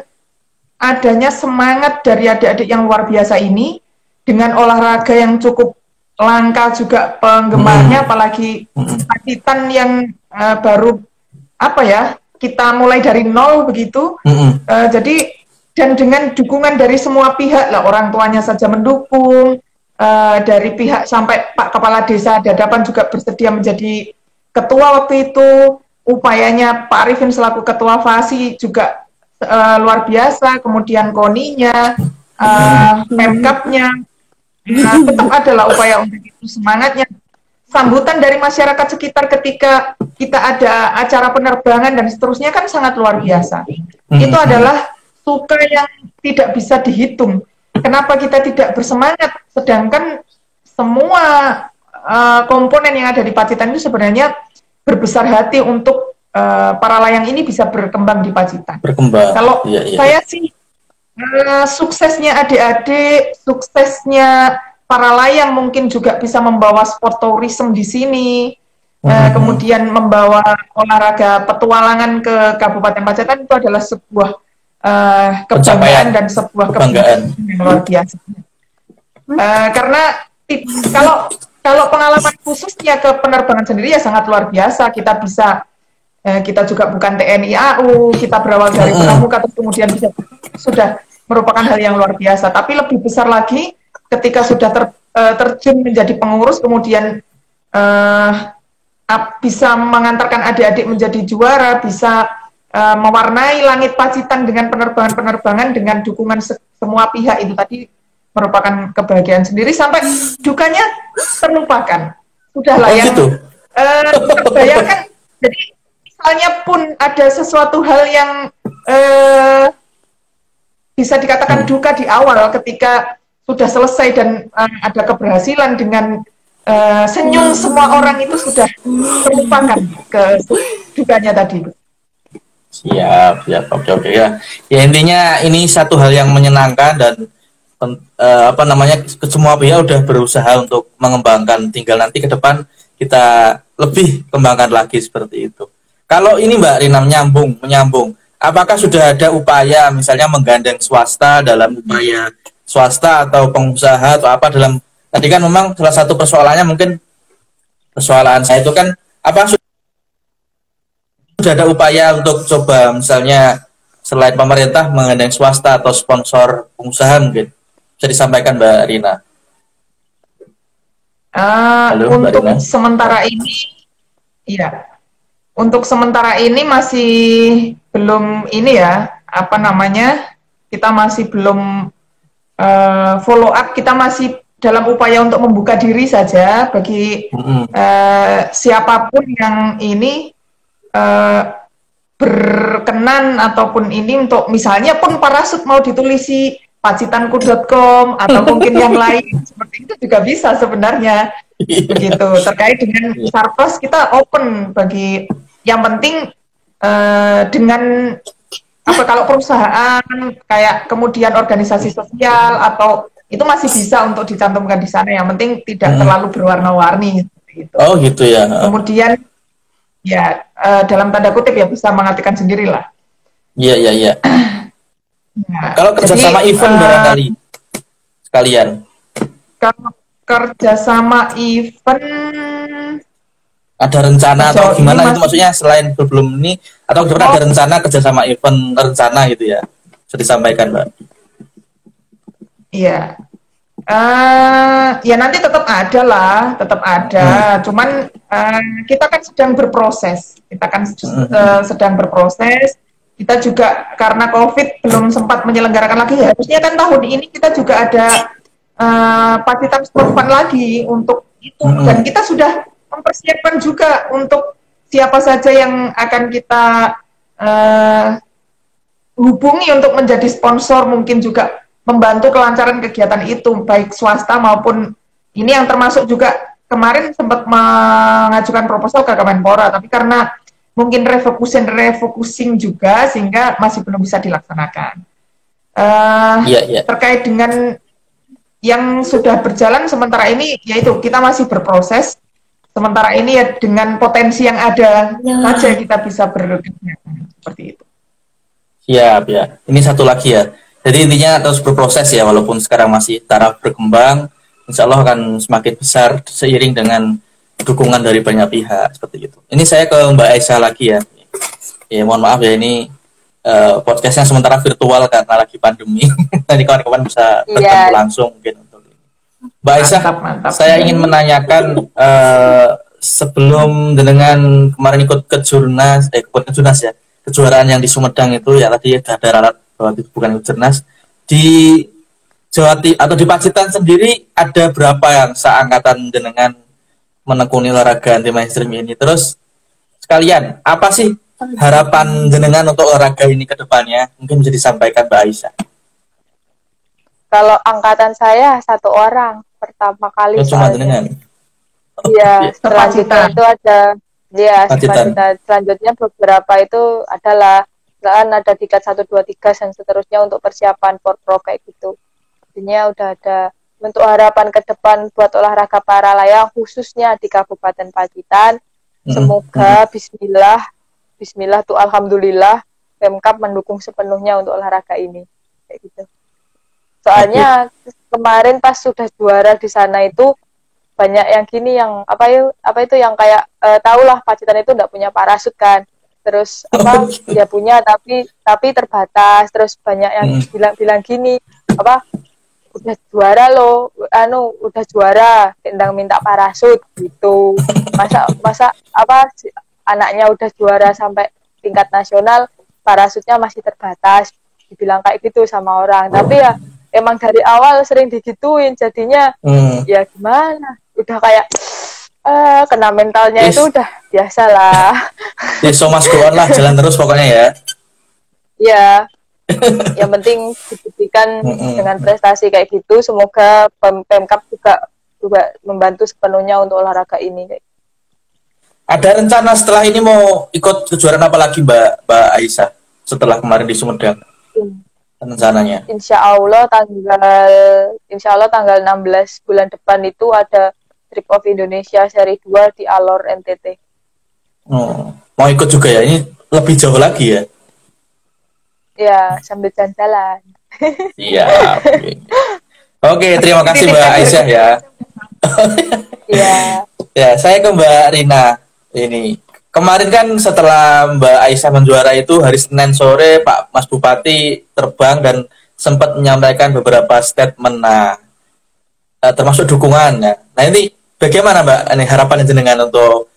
adanya semangat dari adik-adik yang luar biasa ini, dengan olahraga yang cukup langka juga penggemarnya, apalagi pacitan yang baru kita mulai dari nol begitu, jadi dan dengan dukungan dari semua pihak lah, orang tuanya saja mendukung, dari pihak sampai Pak Kepala Desa Dadapan juga bersedia menjadi ketua waktu itu, upayanya Pak Arifin selaku ketua FASI juga luar biasa, kemudian KONI-nya, Pemkapnya, tetap adalah upaya untuk itu, semangatnya. Sambutan dari masyarakat sekitar ketika kita ada acara penerbangan dan seterusnya kan sangat luar biasa. Itu adalah suka yang tidak bisa dihitung. Kenapa kita tidak bersemangat, sedangkan semua komponen yang ada di Pacitan itu sebenarnya berbesar hati untuk para layang ini bisa berkembang di Pacitan. Kalau saya sih suksesnya adik-adik, suksesnya para layang mungkin juga bisa membawa sport tourism di sini, kemudian membawa olahraga petualangan ke Kabupaten Pacitan, itu adalah sebuah kebanggaan dan sebuah kebanggaan yang luar biasa. Karena kalau pengalaman khususnya ke penerbangan sendiri ya sangat luar biasa. Kita juga bukan TNI AU, kita berawal dari pramuka, terus kemudian sudah merupakan hal yang luar biasa. Tapi lebih besar lagi ketika sudah terjun menjadi pengurus, kemudian bisa mengantarkan adik-adik menjadi juara, bisa mewarnai langit Pacitan dengan penerbangan-penerbangan dengan dukungan semua pihak, itu tadi merupakan kebahagiaan sendiri, sampai dukanya terlupakan. Sudahlah gitu. Terbayangkan. Jadi misalnya pun ada sesuatu hal yang bisa dikatakan duka di awal, ketika sudah selesai dan ada keberhasilan, dengan senyum semua orang itu sudah terlupakan ke dukanya tadi. Siap, oke ya. Ya intinya ini satu hal yang menyenangkan dan apa namanya, semua pihak udah berusaha untuk mengembangkan, tinggal nanti ke depan kita lebih kembangkan lagi seperti itu. Kalau ini Mbak Rina menyambung, apakah sudah ada upaya misalnya menggandeng swasta dalam upaya swasta atau pengusaha atau apa dalam, tadi kan memang salah satu persoalannya mungkin persoalan saya itu kan apa, sudah ada upaya untuk coba misalnya selain pemerintah menggandeng swasta atau sponsor pengusaha, mungkin bisa disampaikan Mbak Rina. Halo, untuk Mbak Rina. Sementara ini, ya, untuk sementara ini masih belum ini ya, apa namanya, kita masih belum follow up, kita masih dalam upaya untuk membuka diri saja bagi siapapun yang ini berkenan ataupun ini untuk misalnya pun parasut mau ditulisi pacitanku.com atau mungkin yang lain seperti itu juga bisa sebenarnya begitu. Terkait dengan Sarpros kita open bagi, yang penting dengan apa, kalau perusahaan kayak kemudian organisasi sosial atau itu masih bisa untuk dicantumkan di sana, yang penting tidak terlalu berwarna-warni gitu. Oh gitu ya. Kemudian ya dalam tanda kutip ya bisa mengartikan sendirilah. Iya. Nah, kalau kerjasama event barangkali sekalian. Kalau kerjasama event ada rencana atau gimana itu, maksudnya selain belum ini atau ada rencana kerjasama event rencana gitu ya, bisa disampaikan Mbak? Iya. Ya nanti tetap ada lah, tetap ada. Cuman kita kan sedang berproses. Sedang berproses. Kita juga karena COVID belum sempat menyelenggarakan lagi. Harusnya kan tahun ini kita juga ada Pacitan Sport Fund lagi untuk itu. Dan kita sudah mempersiapkan juga untuk siapa saja yang akan kita hubungi untuk menjadi sponsor, mungkin juga membantu kelancaran kegiatan itu, baik swasta maupun ini yang termasuk juga kemarin sempat mengajukan proposal ke Kemenpora, tapi karena mungkin refocusing juga sehingga masih belum bisa dilaksanakan. Terkait dengan yang sudah berjalan sementara ini, yaitu kita masih berproses. Sementara ini ya dengan potensi yang ada saja kita bisa berkegiatan seperti itu. Siap ya. Ini satu lagi ya. Jadi intinya terus berproses ya, walaupun sekarang masih taraf berkembang, insya Allah akan semakin besar seiring dengan dukungan dari banyak pihak seperti itu. Ini saya ke Mbak Aisyah lagi ya. Ya mohon maaf ya, ini podcastnya sementara virtual karena lagi pandemi. Nanti kawan-kawan bisa bertemu langsung mungkin untuk ini. Mbak Aisyah, mantap. Saya ingin menanyakan sebelum dengan kemarin ikut kejurnas ya, kejuaraan yang di Sumedang itu ya, tadi ada ralat bahwa itu bukan kejurnas. Di Jawa atau di Pacitan sendiri ada berapa yang seangkatan dengan menekuni olahraga anti mainstream ini? Terus sekalian, apa sih harapan jenengan untuk olahraga ini ke depannya? Mungkin bisa disampaikan Mbak Aisyah. Kalau angkatan saya 1 orang pertama kali. Cuma jenengan. Iya, selanjutnya itu ada selanjutnya beberapa itu adalah ada tingkat 1, 2, 3 dan seterusnya untuk persiapan pro kayak gitu. Artinya udah ada untuk harapan ke depan buat olahraga para layang khususnya di Kabupaten Pacitan. Semoga bismillah tuh alhamdulillah Pemkab mendukung sepenuhnya untuk olahraga ini kayak gitu. Soalnya kemarin pas sudah juara di sana itu banyak yang gini yang apa itu yang kayak tahulah Pacitan itu enggak punya parasut kan. Terus dia punya tapi terbatas, terus banyak yang bilang gini, udah juara loh, udah juara tendang minta parasut gitu. Masa anaknya udah juara sampai tingkat nasional, parasutnya masih terbatas, dibilang kayak gitu sama orang. Tapi ya emang dari awal sering digituin, jadinya ya gimana, udah kayak kena mentalnya itu udah biasa lah. So mas go on lah, jalan terus pokoknya ya. Ya, yang penting dibuktikan dengan prestasi kayak gitu. Semoga Pemkab juga membantu sepenuhnya untuk olahraga ini. Ada rencana setelah ini mau ikut kejuaraan apa lagi Mbak Aisyah setelah kemarin di Sumedang? rencananya? Insya Allah tanggal 16 bulan depan itu ada Trip of Indonesia seri 2 di Alor NTT. Oh, mau ikut juga ya? Ini lebih jauh lagi ya? Ya, sambil jalan-jalan. Iya. Oke, terima kasih Mbak Aisyah ya. Iya. Ya, saya ke Mbak Rina. Ini kemarin kan setelah Mbak Aisyah menjuara itu hari Senin sore Pak Mas Bupati terbang dan sempat menyampaikan beberapa statement, termasuk dukungannya. Nah ini bagaimana Mbak? Ini harapan jenengan untuk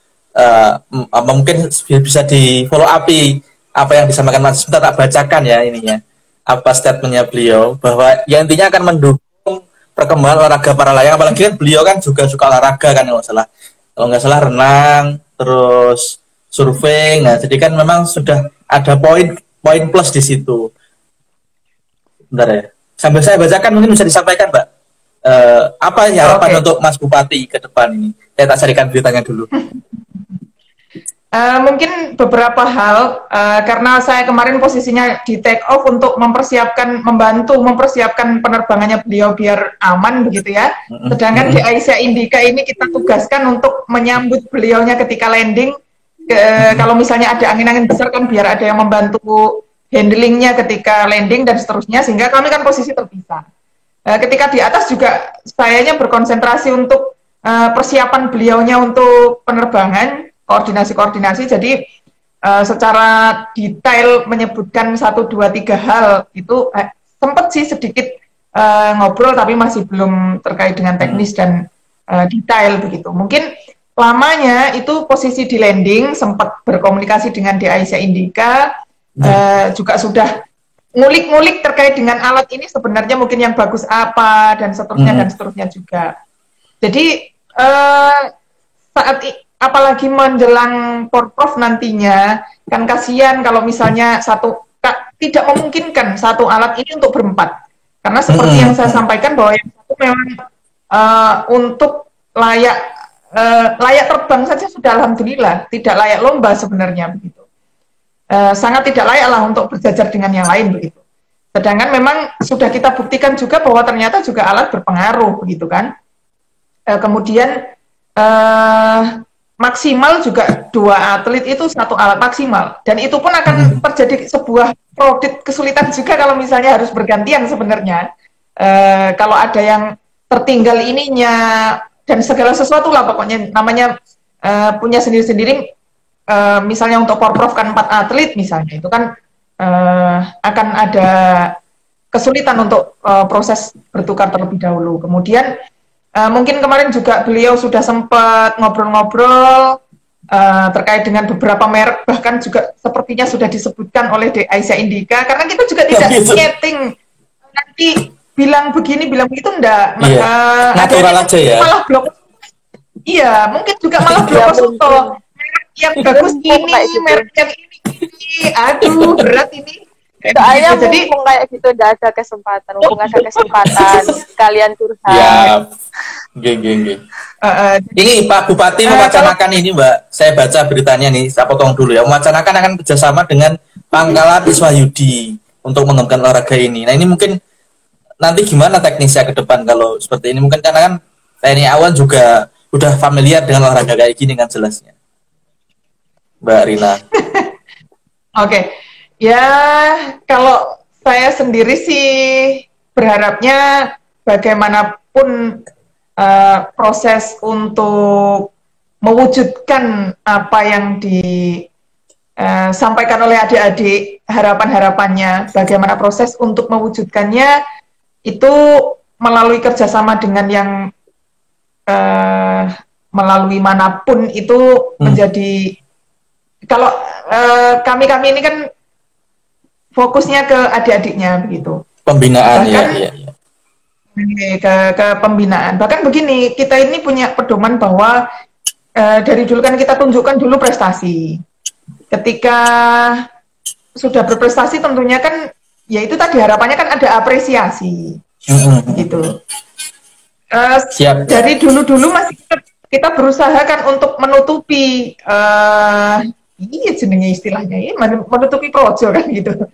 mungkin bisa di follow up apa yang disampaikan Mas. Sebentar tak bacakan ya ininya. Apa statementnya beliau bahwa ya intinya akan mendukung perkembangan olahraga para layang, apalagi kan beliau kan juga suka olahraga kan kalau nggak salah renang, terus surfing. Nah jadi kan memang sudah ada poin plus di situ. Bentar ya, sambil saya bacakan mungkin bisa disampaikan Mbak, apa ya harapan untuk Mas Bupati ke depan ini. Saya tak carikan beritanya dulu. Mungkin beberapa hal, karena saya kemarin posisinya di take off untuk membantu mempersiapkan penerbangannya beliau biar aman begitu ya. Sedangkan di Aisyah Indika ini kita tugaskan untuk menyambut beliaunya ketika landing. Kalau misalnya ada angin-angin besar kan biar ada yang membantu handlingnya ketika landing dan seterusnya, sehingga kami kan posisi terpisah. Ketika di atas juga sayanya berkonsentrasi untuk persiapan beliaunya untuk penerbangan, koordinasi. Jadi secara detail menyebutkan 1, 2, 3 hal itu sempat sih sedikit ngobrol, tapi masih belum terkait dengan teknis dan detail begitu. Mungkin lamanya itu posisi di landing sempat berkomunikasi dengan di Aisyah Indika, juga sudah ngulik-ngulik terkait dengan alat ini sebenarnya mungkin yang bagus apa dan seterusnya juga. Jadi apalagi menjelang Porprov nantinya, kan kasihan kalau misalnya tidak memungkinkan satu alat ini untuk berempat. Karena seperti yang saya sampaikan bahwa yang satu memang untuk layak terbang saja sudah alhamdulillah, tidak layak lomba sebenarnya begitu. Sangat tidak layak lah untuk berjajar dengan yang lain begitu. Sedangkan memang sudah kita buktikan juga bahwa ternyata juga alat berpengaruh begitu kan. Kemudian maksimal juga 2 atlet itu 1 alat maksimal, dan itu pun akan terjadi sebuah produk kesulitan juga kalau misalnya harus bergantian sebenarnya. Kalau ada yang tertinggal ininya dan segala sesuatu lah pokoknya namanya punya sendiri-sendiri. Misalnya untuk Porprov kan 4 atlet misalnya, itu kan akan ada kesulitan untuk proses bertukar terlebih dahulu. Kemudian mungkin kemarin juga beliau sudah sempat ngobrol-ngobrol terkait dengan beberapa merek, bahkan juga sepertinya sudah disebutkan oleh Aisyah Indika, karena kita juga tidak nyeting nanti bilang begini, bilang begitu, enggak. Natural aja ya. Malah blok. Iya, mungkin juga malah blok foto. Merek yang bagus ini, merek yang ini. Aduh, berat ini. Soalnya jadi mumpung kayak gitu udah ada kesempatan, kalian curhat. Ya, geng. Ini Pak Bupati mewacanakan ini Mbak, saya baca beritanya nih, saya potong dulu ya. Mewacanakan akan kerjasama dengan Pangkalan Iswayudi untuk mengembangkan olahraga ini. Nah ini mungkin nanti gimana teknisnya ke depan kalau seperti ini? Mungkin karena kan TNI Awan juga udah familiar dengan olahraga kayak gini kan jelasnya, Mbak Rina. Oke. Ya, kalau saya sendiri sih berharapnya bagaimanapun proses untuk mewujudkan apa yang disampaikan oleh adik-adik, harapan-harapannya, bagaimana proses untuk mewujudkannya itu melalui kerjasama dengan yang melalui manapun itu menjadi, kalau kami ini kan fokusnya ke adik-adiknya begitu. Pembinaan. Bahkan, ke pembinaan. Bahkan begini, kita ini punya pedoman bahwa dari dulu kan kita tunjukkan dulu prestasi. Ketika sudah berprestasi tentunya kan, ya itu tadi harapannya kan ada apresiasi, gitu. Dari dulu masih kita berusaha kan untuk menutupi, iya jenenge istilahnya, menutupi projo kan gitu.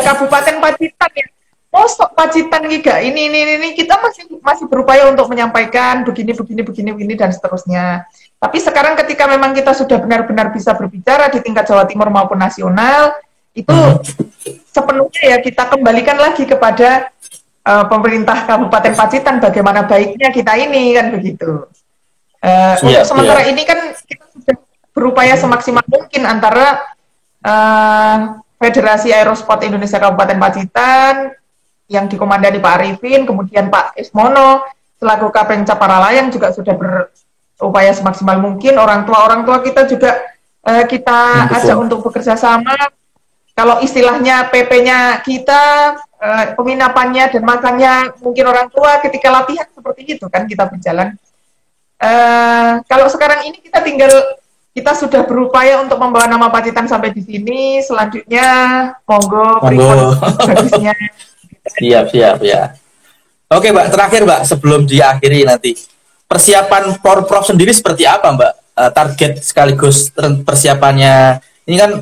Kabupaten Pacitan ya. Mosok Pacitan ini kita masih berupaya untuk menyampaikan begini dan seterusnya. Tapi sekarang ketika memang kita sudah benar-benar bisa berbicara di tingkat Jawa Timur maupun nasional, itu sepenuhnya ya kita kembalikan lagi kepada pemerintah Kabupaten Pacitan bagaimana baiknya kita ini kan begitu. Untuk sementara ini kan kita sudah berupaya semaksimal mungkin antara Federasi Aerosport Indonesia Kabupaten Pacitan yang dikomandani Pak Arifin, kemudian Pak Ismono selaku Kapengca Paralayang juga sudah berupaya semaksimal mungkin. Orang tua kita juga kita ajak untuk bekerja sama. Kalau istilahnya PP-nya kita, penginapannya dan makannya mungkin orang tua ketika latihan seperti itu kan kita berjalan. Kalau sekarang ini kita sudah berupaya untuk membawa nama Pacitan sampai di sini. Selanjutnya monggo bagusnya. Siap ya. Oke Mbak, terakhir Mbak sebelum diakhiri nanti, persiapan Porprov sendiri seperti apa Mbak? Target sekaligus persiapannya ini kan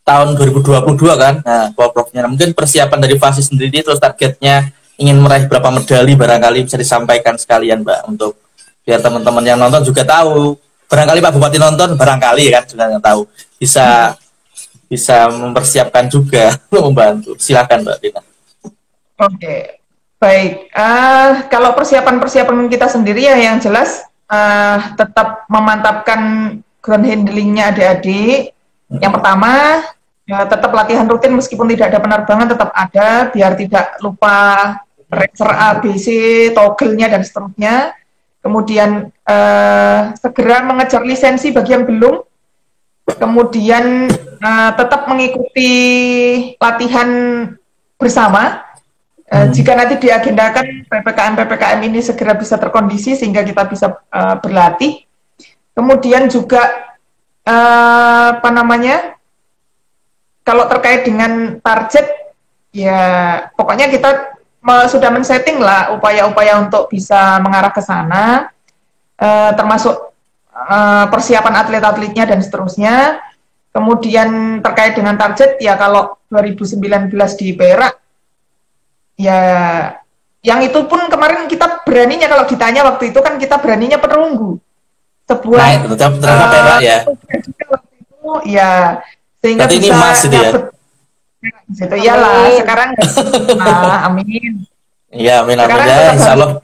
tahun 2022 kan, nah Porprovnya mungkin persiapan dari FASI sendiri terus targetnya ingin meraih berapa medali barangkali bisa disampaikan sekalian Mbak untuk biar teman-teman yang nonton juga tahu, barangkali Pak Bupati nonton barangkali kan juga yang tahu bisa mempersiapkan juga untuk membantu. Silakan Mbak Dina. Oke, baik. Kalau persiapan kita sendiri ya yang jelas tetap memantapkan ground handlingnya adik-adik. Yang pertama, tetap latihan rutin meskipun tidak ada penerbangan tetap ada, biar tidak lupa racer A, B, C, toggle-nya dan seterusnya. Kemudian segera mengejar lisensi bagi yang belum. Kemudian tetap mengikuti latihan bersama. Jika nanti diagendakan PPKM ini segera bisa terkondisi sehingga kita bisa berlatih. Kemudian juga kalau terkait dengan target, ya pokoknya kita sudah men-setting lah upaya-upaya untuk bisa mengarah ke sana, termasuk persiapan atlet-atletnya dan seterusnya. Kemudian terkait dengan target, ya kalau 2019 di Perak, ya yang itu pun kemarin kita beraninya kalau ditanya waktu itu kan kita beraninya perunggu. Sebuah Perak ya. Ya sehingga berarti bisa ini emas itu ya. Gitu iyalah sekarang amin. Iya amin ya insya Allah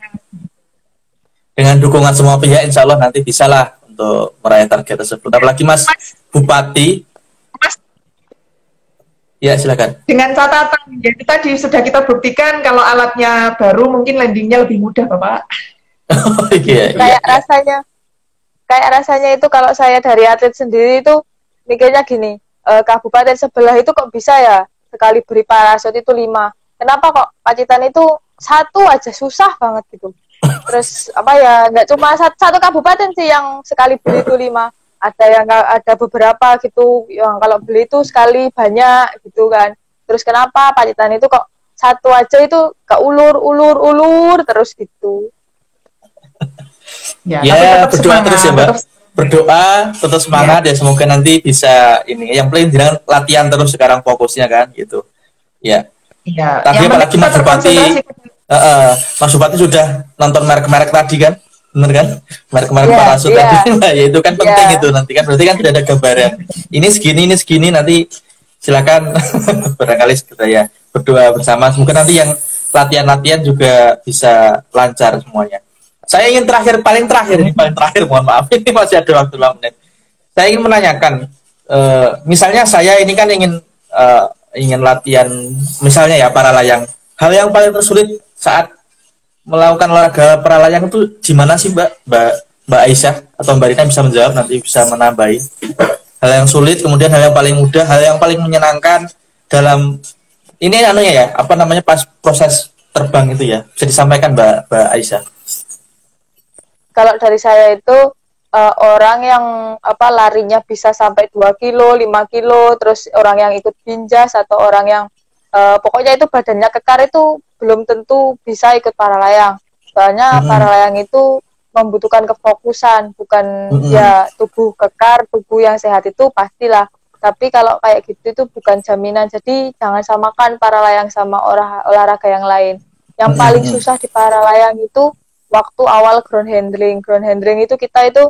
dengan dukungan semua pihak insya Allah nanti bisalah untuk meraih target tersebut. Apalagi Mas Bupati. Ya silakan. Dengan catatan, jadi tadi sudah kita buktikan kalau alatnya baru mungkin landingnya lebih mudah, Bapak. Kayak rasanya itu kalau saya dari atlet sendiri itu mikirnya gini, kabupaten sebelah itu kok bisa ya sekali beri parasut itu 5. Kenapa kok Pacitan itu 1 aja susah banget gitu. Terus nggak cuma satu kabupaten sih yang sekali beli itu 5. Ada beberapa gitu yang kalau beli itu sekali banyak gitu kan. Terus kenapa Pacitan itu kok 1 aja itu ulur terus gitu. Ya berdoa terus ya Mbak. Berdoa tetap semangat ya semoga nanti bisa ini. Yang paling dengan latihan terus sekarang fokusnya kan gitu. Ya. Tadi apalagi Mas Bupati Mas Bupati sudah nonton merek-merek tadi kan? Bener kan? Merek-merek parasut tadi. Nah, ya itu kan penting itu nanti kan berarti kan tidak ada gambaran. Ini segini nanti silakan barangkali kita ya berdoa bersama semoga nanti yang latihan-latihan juga bisa lancar semuanya. Saya ingin paling terakhir mohon maaf ini masih ada waktu 5 menit. Saya ingin menanyakan misalnya saya ini kan ingin latihan misalnya ya para layang. Hal yang paling tersulit saat melakukan olahraga paralayang itu gimana sih Mbak Aisyah atau Mbak Rina bisa menjawab nanti bisa menambahin hal yang sulit kemudian hal yang paling mudah hal yang paling menyenangkan dalam ini ya pas proses terbang itu ya bisa disampaikan Mbak Aisyah. Kalau dari saya itu orang yang larinya bisa sampai 2 kilo, 5 kilo, terus orang yang ikut binjas atau orang yang pokoknya itu badannya kekar itu belum tentu bisa ikut paralayang. Soalnya paralayang itu membutuhkan kefokusan, bukan ya tubuh kekar, tubuh yang sehat itu pastilah Tapi kalau kayak gitu itu bukan jaminan. Jadi jangan samakan para layang sama olahraga yang lain. Yang paling susah di para layang itu waktu awal ground handling. Ground handling itu kita itu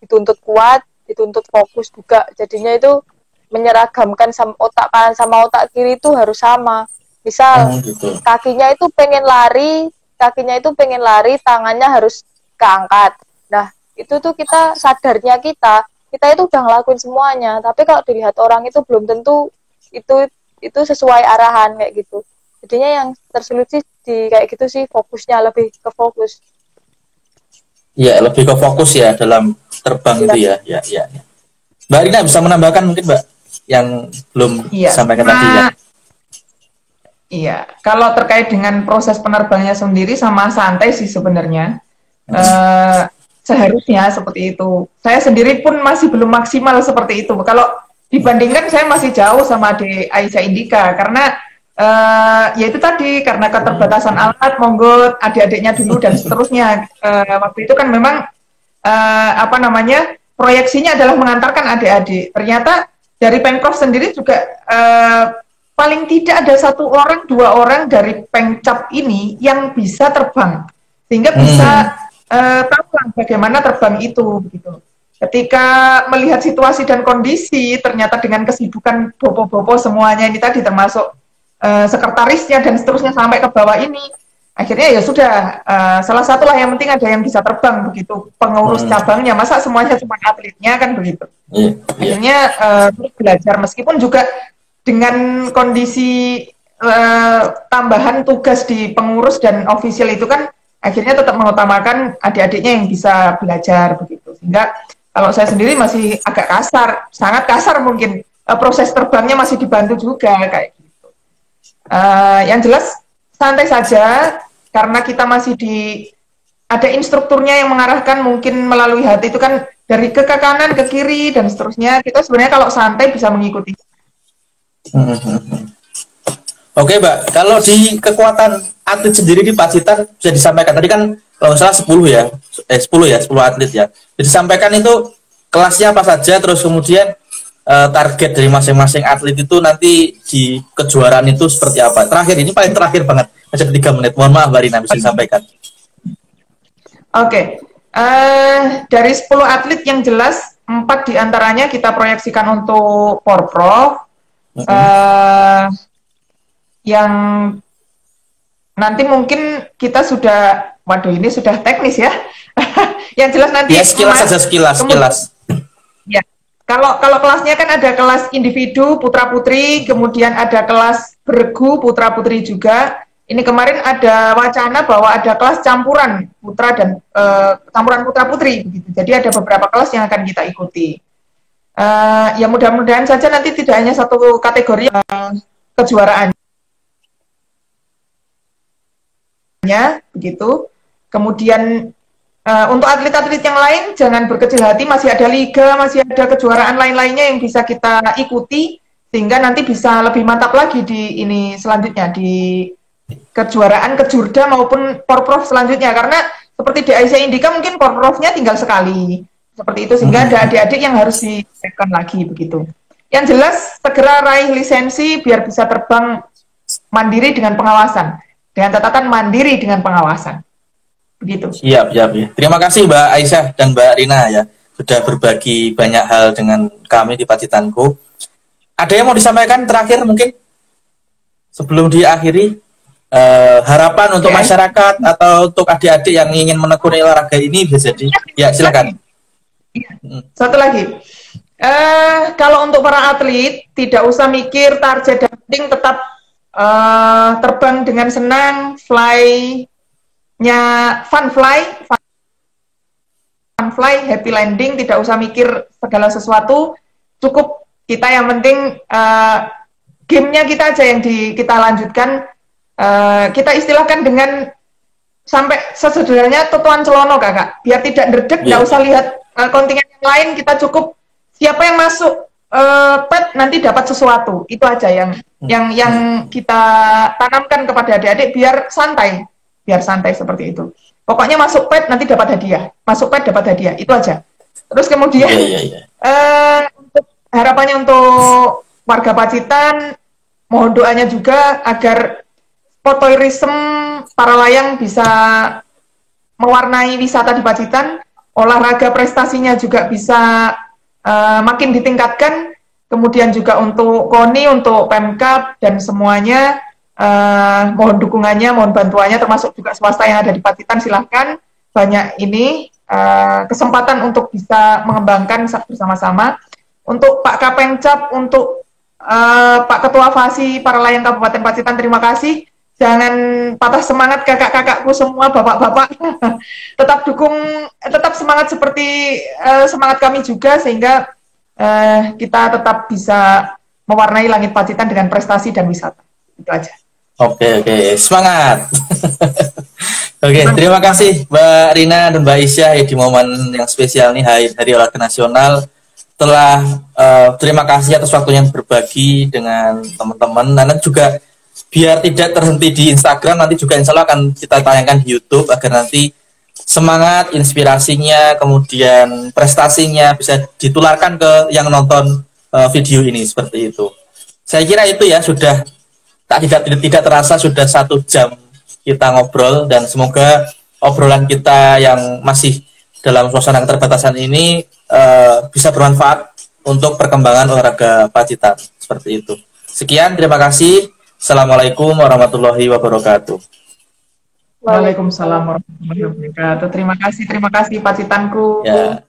dituntut kuat, dituntut fokus juga. Jadinya itu menyeragamkan sama otak kanan sama otak kiri itu harus sama. Misal kakinya itu pengen lari, tangannya harus keangkat. Nah, itu tuh kita sadarnya kita itu udah ngelakuin semuanya. Tapi kalau dilihat orang itu belum tentu itu sesuai arahan kayak gitu. Jadinya yang tersulit sih di kayak gitu sih, fokusnya lebih ke fokus. Ya, lebih ke fokus ya dalam terbang itu ya. Mbak Rina bisa menambahkan mungkin Mbak yang belum sampaikan tadi ya. Iya, kalau terkait dengan proses penerbangnya sendiri sama santai sih sebenarnya. Seharusnya seperti itu. Saya sendiri pun masih belum maksimal seperti itu. Kalau dibandingkan saya masih jauh sama adik Aisyah Indika karena ya itu tadi karena keterbatasan alat, monggo adik-adiknya dulu dan seterusnya. Waktu itu kan memang proyeksinya adalah mengantarkan adik-adik. Ternyata dari Pemprov sendiri juga paling tidak ada 1 orang, 2 orang dari Pemcap ini yang bisa terbang, sehingga bisa tahu bagaimana terbang itu. Gitu. Ketika melihat situasi dan kondisi, ternyata dengan kesibukan bopo-bopo semuanya ini tadi, termasuk sekretarisnya dan seterusnya sampai ke bawah ini, akhirnya ya sudah, salah satulah yang penting ada yang bisa terbang begitu, pengurus cabangnya, masa semuanya cuma atletnya kan begitu. Akhirnya terus belajar meskipun juga dengan kondisi tambahan tugas di pengurus dan ofisial itu kan akhirnya tetap mengutamakan adik-adiknya yang bisa belajar begitu. Sehingga kalau saya sendiri masih agak kasar, sangat kasar mungkin, proses terbangnya masih dibantu juga kayak gitu. Yang jelas santai saja karena kita masih ada instrukturnya yang mengarahkan, mungkin melalui hati itu kan dari ke kanan ke kiri dan seterusnya. Kita sebenarnya kalau santai bisa mengikuti. Oke Mbak, kalau di kekuatan atlet sendiri di Pacitan bisa disampaikan tadi kan kalau nggak salah 10 atlet ya. Jadi disampaikan itu kelasnya apa saja, terus kemudian target dari masing-masing atlet itu nanti di kejuaraan itu seperti apa. Terakhir ini paling terakhir banget, aja 3 menit. Mohon maaf Mbak Rina, bisa disampaikan. Oke. Dari 10 atlet yang jelas 4 diantaranya kita proyeksikan untuk Porprov. Yang nanti mungkin kita sudah, waduh ini sudah teknis ya. Yang jelas nanti ya sekilas. Ya, kalau kelasnya kan ada kelas individu putra putri, kemudian ada kelas bergu putra putri juga. Ini kemarin ada wacana bahwa ada kelas campuran putra dan campuran putra putri begitu. Jadi ada beberapa kelas yang akan kita ikuti. Ya mudah-mudahan saja nanti tidak hanya satu kategori kejuaraannya begitu. Kemudian untuk atlet-atlet yang lain jangan berkecil hati, masih ada liga, masih ada kejuaraan lain-lainnya yang bisa kita ikuti sehingga nanti bisa lebih mantap lagi di ini selanjutnya di kejuaraan kejurda maupun Porprov selanjutnya, karena seperti di Aisyah Indika mungkin Porprovnya tinggal sekali. Seperti itu, sehingga ada adik-adik yang harus disiapkan lagi begitu. Yang jelas segera raih lisensi biar bisa terbang mandiri dengan pengawasan, dengan catatan mandiri dengan pengawasan begitu. Siap. Terima kasih Mbak Aisyah dan Mbak Rina ya sudah berbagi banyak hal dengan kami di Pacitanku. Ada yang mau disampaikan terakhir mungkin sebelum diakhiri? Harapan untuk masyarakat atau untuk adik-adik yang ingin menekuni olahraga ini bisa jadi ya silakan. Satu lagi, kalau untuk para atlet tidak usah mikir target dan penting, tetap terbang dengan senang, fun fly, happy landing, tidak usah mikir segala sesuatu, cukup kita yang penting gamenya kita aja yang kita lanjutkan. Kita istilahkan dengan sampai sesederhananya totoan celono kakak, biar tidak derdek, nggak usah lihat kontingen yang lain, kita cukup siapa yang masuk pet nanti dapat sesuatu, itu aja yang kita tanamkan kepada adik-adik biar santai seperti itu. Pokoknya masuk pet nanti dapat hadiah, masuk pet dapat hadiah, itu aja. Terus kemudian untuk harapannya untuk warga Pacitan, mohon doanya juga agar sport para layang bisa mewarnai wisata di Pacitan, olahraga prestasinya juga bisa makin ditingkatkan, kemudian juga untuk KONI, untuk Pemkab, dan semuanya mohon dukungannya, mohon bantuannya, termasuk juga swasta yang ada di Pacitan, silahkan. Banyak ini kesempatan untuk bisa mengembangkan bersama-sama. Untuk Pak Kapengcap, untuk Pak Ketua Fasi para layang Kabupaten Pacitan, terima kasih. Jangan patah semangat kakak-kakakku semua, bapak-bapak. Tetap dukung, tetap semangat seperti semangat kami juga, sehingga kita tetap bisa mewarnai langit Pacitan dengan prestasi dan wisata. Itu aja. Oke, semangat. Oke, terima kasih Mbak Rina dan Mbak Isya di momen yang spesial nih, Hari Olahraga Nasional. Terima kasih atas waktunya berbagi dengan teman-teman. Dan juga biar tidak terhenti di Instagram, nanti juga insya Allah akan kita tayangkan di YouTube agar nanti semangat, inspirasinya, kemudian prestasinya bisa ditularkan ke yang nonton video ini, seperti itu. Saya kira itu ya, sudah tidak terasa sudah 1 jam kita ngobrol, dan semoga obrolan kita yang masih dalam suasana keterbatasan ini bisa bermanfaat untuk perkembangan olahraga Pacitan, seperti itu. Sekian, terima kasih. Assalamualaikum warahmatullahi wabarakatuh. Waalaikumsalam warahmatullahi wabarakatuh. Terima kasih Pacitanku. Ya.